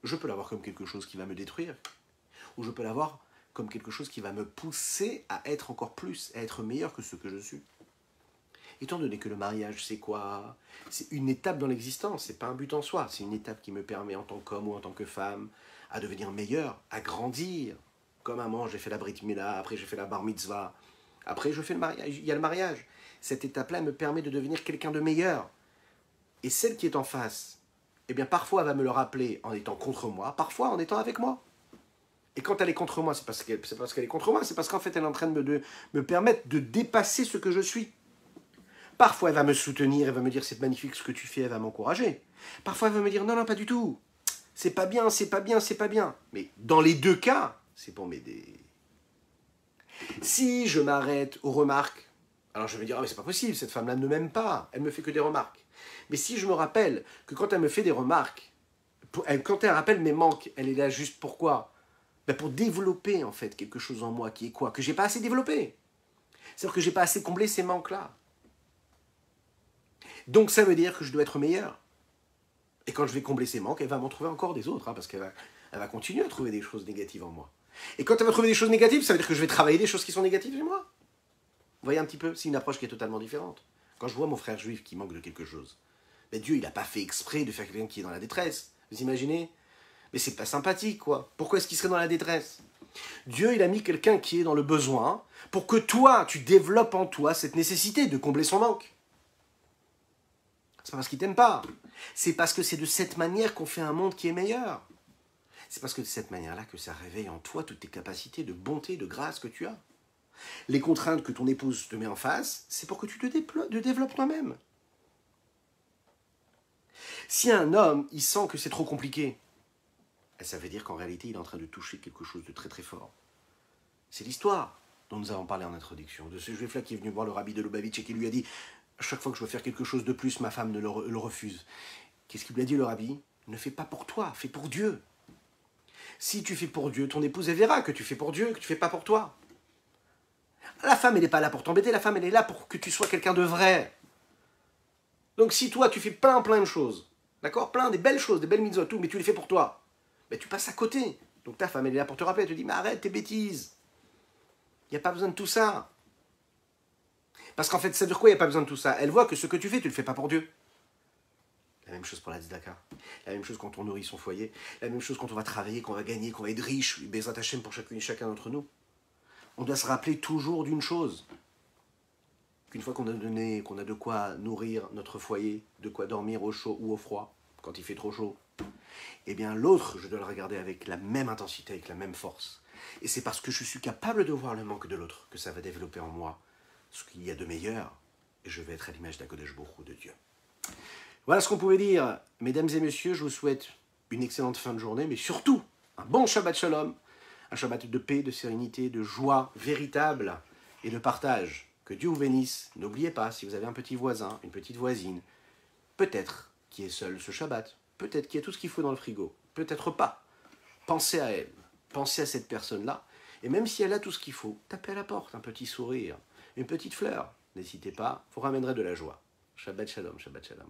je peux l'avoir comme quelque chose qui va me détruire, ou je peux l'avoir comme quelque chose qui va me pousser à être encore plus, à être meilleur que ce que je suis. Étant donné que le mariage, c'est quoi? C'est une étape dans l'existence, c'est pas un but en soi, c'est une étape qui me permet en tant qu'homme ou en tant que femme à devenir meilleur, à grandir. Comme maman, j'ai fait la brit mila, après j'ai fait la bar mitzvah, après je fais le mariage, il y a le mariage. Cette étape-là me permet de devenir quelqu'un de meilleur. Et celle qui est en face, eh bien parfois elle va me le rappeler en étant contre moi, parfois en étant avec moi. Et quand elle est contre moi, c'est parce qu'elle est contre moi, c'est parce qu'en fait elle est en train de me permettre de dépasser ce que je suis. Parfois elle va me soutenir, elle va me dire c'est magnifique ce que tu fais, elle va m'encourager. Parfois elle va me dire non, non, pas du tout. C'est pas bien, c'est pas bien, c'est pas bien. Mais dans les deux cas, c'est pour m'aider. Si je m'arrête aux remarques, alors je vais me dire ah mais c'est pas possible, cette femme-là ne m'aime pas, elle me fait que des remarques. Mais si je me rappelle que quand elle me fait des remarques, quand elle rappelle mes manques, elle est là juste pourquoi? Ben pour développer en fait quelque chose en moi qui est quoi? Que j'ai pas assez développé. C'est-à-dire que j'ai pas assez comblé ces manques-là. Donc ça veut dire que je dois être meilleur. Et quand je vais combler ces manques, elle va m'en trouver encore des autres, hein, parce qu'elle va continuer à trouver des choses négatives en moi. Et quand elle va trouver des choses négatives, ça veut dire que je vais travailler des choses qui sont négatives chez moi. Vous voyez un petit peu? C'est une approche qui est totalement différente. Quand je vois mon frère juif qui manque de quelque chose, mais Dieu, il n'a pas fait exprès de faire quelqu'un qui est dans la détresse. Vous imaginez? Mais c'est pas sympathique, quoi. Pourquoi est-ce qu'il serait dans la détresse? Dieu, il a mis quelqu'un qui est dans le besoin pour que toi, tu développes en toi cette nécessité de combler son manque. C'est pas parce qu'il t'aime pas. C'est parce que c'est de cette manière qu'on fait un monde qui est meilleur. C'est parce que de cette manière-là que ça réveille en toi toutes tes capacités de bonté, de grâce que tu as. Les contraintes que ton épouse te met en face, c'est pour que tu te développes toi-même. Si un homme, il sent que c'est trop compliqué, ça veut dire qu'en réalité, il est en train de toucher quelque chose de très très fort. C'est l'histoire dont nous avons parlé en introduction, de ce juif-là qui est venu voir le rabbi de Lubavitch et qui lui a dit « Chaque fois que je veux faire quelque chose de plus, ma femme le refuse. » Qu'est-ce qu'il lui a dit le rabbi? Ne fais pas pour toi, fais pour Dieu. Si tu fais pour Dieu, ton épouse, elle verra que tu fais pour Dieu, que tu ne fais pas pour toi. La femme, elle n'est pas là pour t'embêter, la femme, elle est là pour que tu sois quelqu'un de vrai. Donc si toi, tu fais plein de choses, d'accord, plein des belles choses, des belles mitzvot, tout, mais tu les fais pour toi, ben, tu passes à côté. Donc ta femme, elle est là pour te rappeler, elle te dit, mais arrête tes bêtises. Il n'y a pas besoin de tout ça. Parce qu'en fait, ça veut dire quoi, il n'y a pas besoin de tout ça? Elle voit que ce que tu fais, tu ne le fais pas pour Dieu. La même chose pour la tzedaka. La même chose quand on nourrit son foyer. La même chose quand on va travailler, qu'on va gagner, qu'on va être riche. Bezrat Hashem pour chacune et chacun d'entre nous. On doit se rappeler toujours d'une chose. Qu'une fois qu'on a donné, qu'on a de quoi nourrir notre foyer, de quoi dormir au chaud ou au froid, quand il fait trop chaud, eh bien l'autre, je dois le regarder avec la même intensité, avec la même force. Et c'est parce que je suis capable de voir le manque de l'autre que ça va développer en moi ce qu'il y a de meilleur. Et je vais être à l'image d'Akadosh Baruch Hu, de Dieu. Voilà ce qu'on pouvait dire. Mesdames et messieurs, je vous souhaite une excellente fin de journée, mais surtout un bon Shabbat Shalom, un Shabbat de paix, de sérénité, de joie véritable et de partage. Que Dieu vous bénisse. N'oubliez pas, si vous avez un petit voisin, une petite voisine, peut-être qui est seul ce Shabbat, peut-être qu'il y a tout ce qu'il faut dans le frigo, peut-être pas. Pensez à elle, pensez à cette personne-là, et même si elle a tout ce qu'il faut, tapez à la porte, un petit sourire, une petite fleur. N'hésitez pas, vous ramènerez de la joie. Shabbat Shalom, Shabbat Shalom.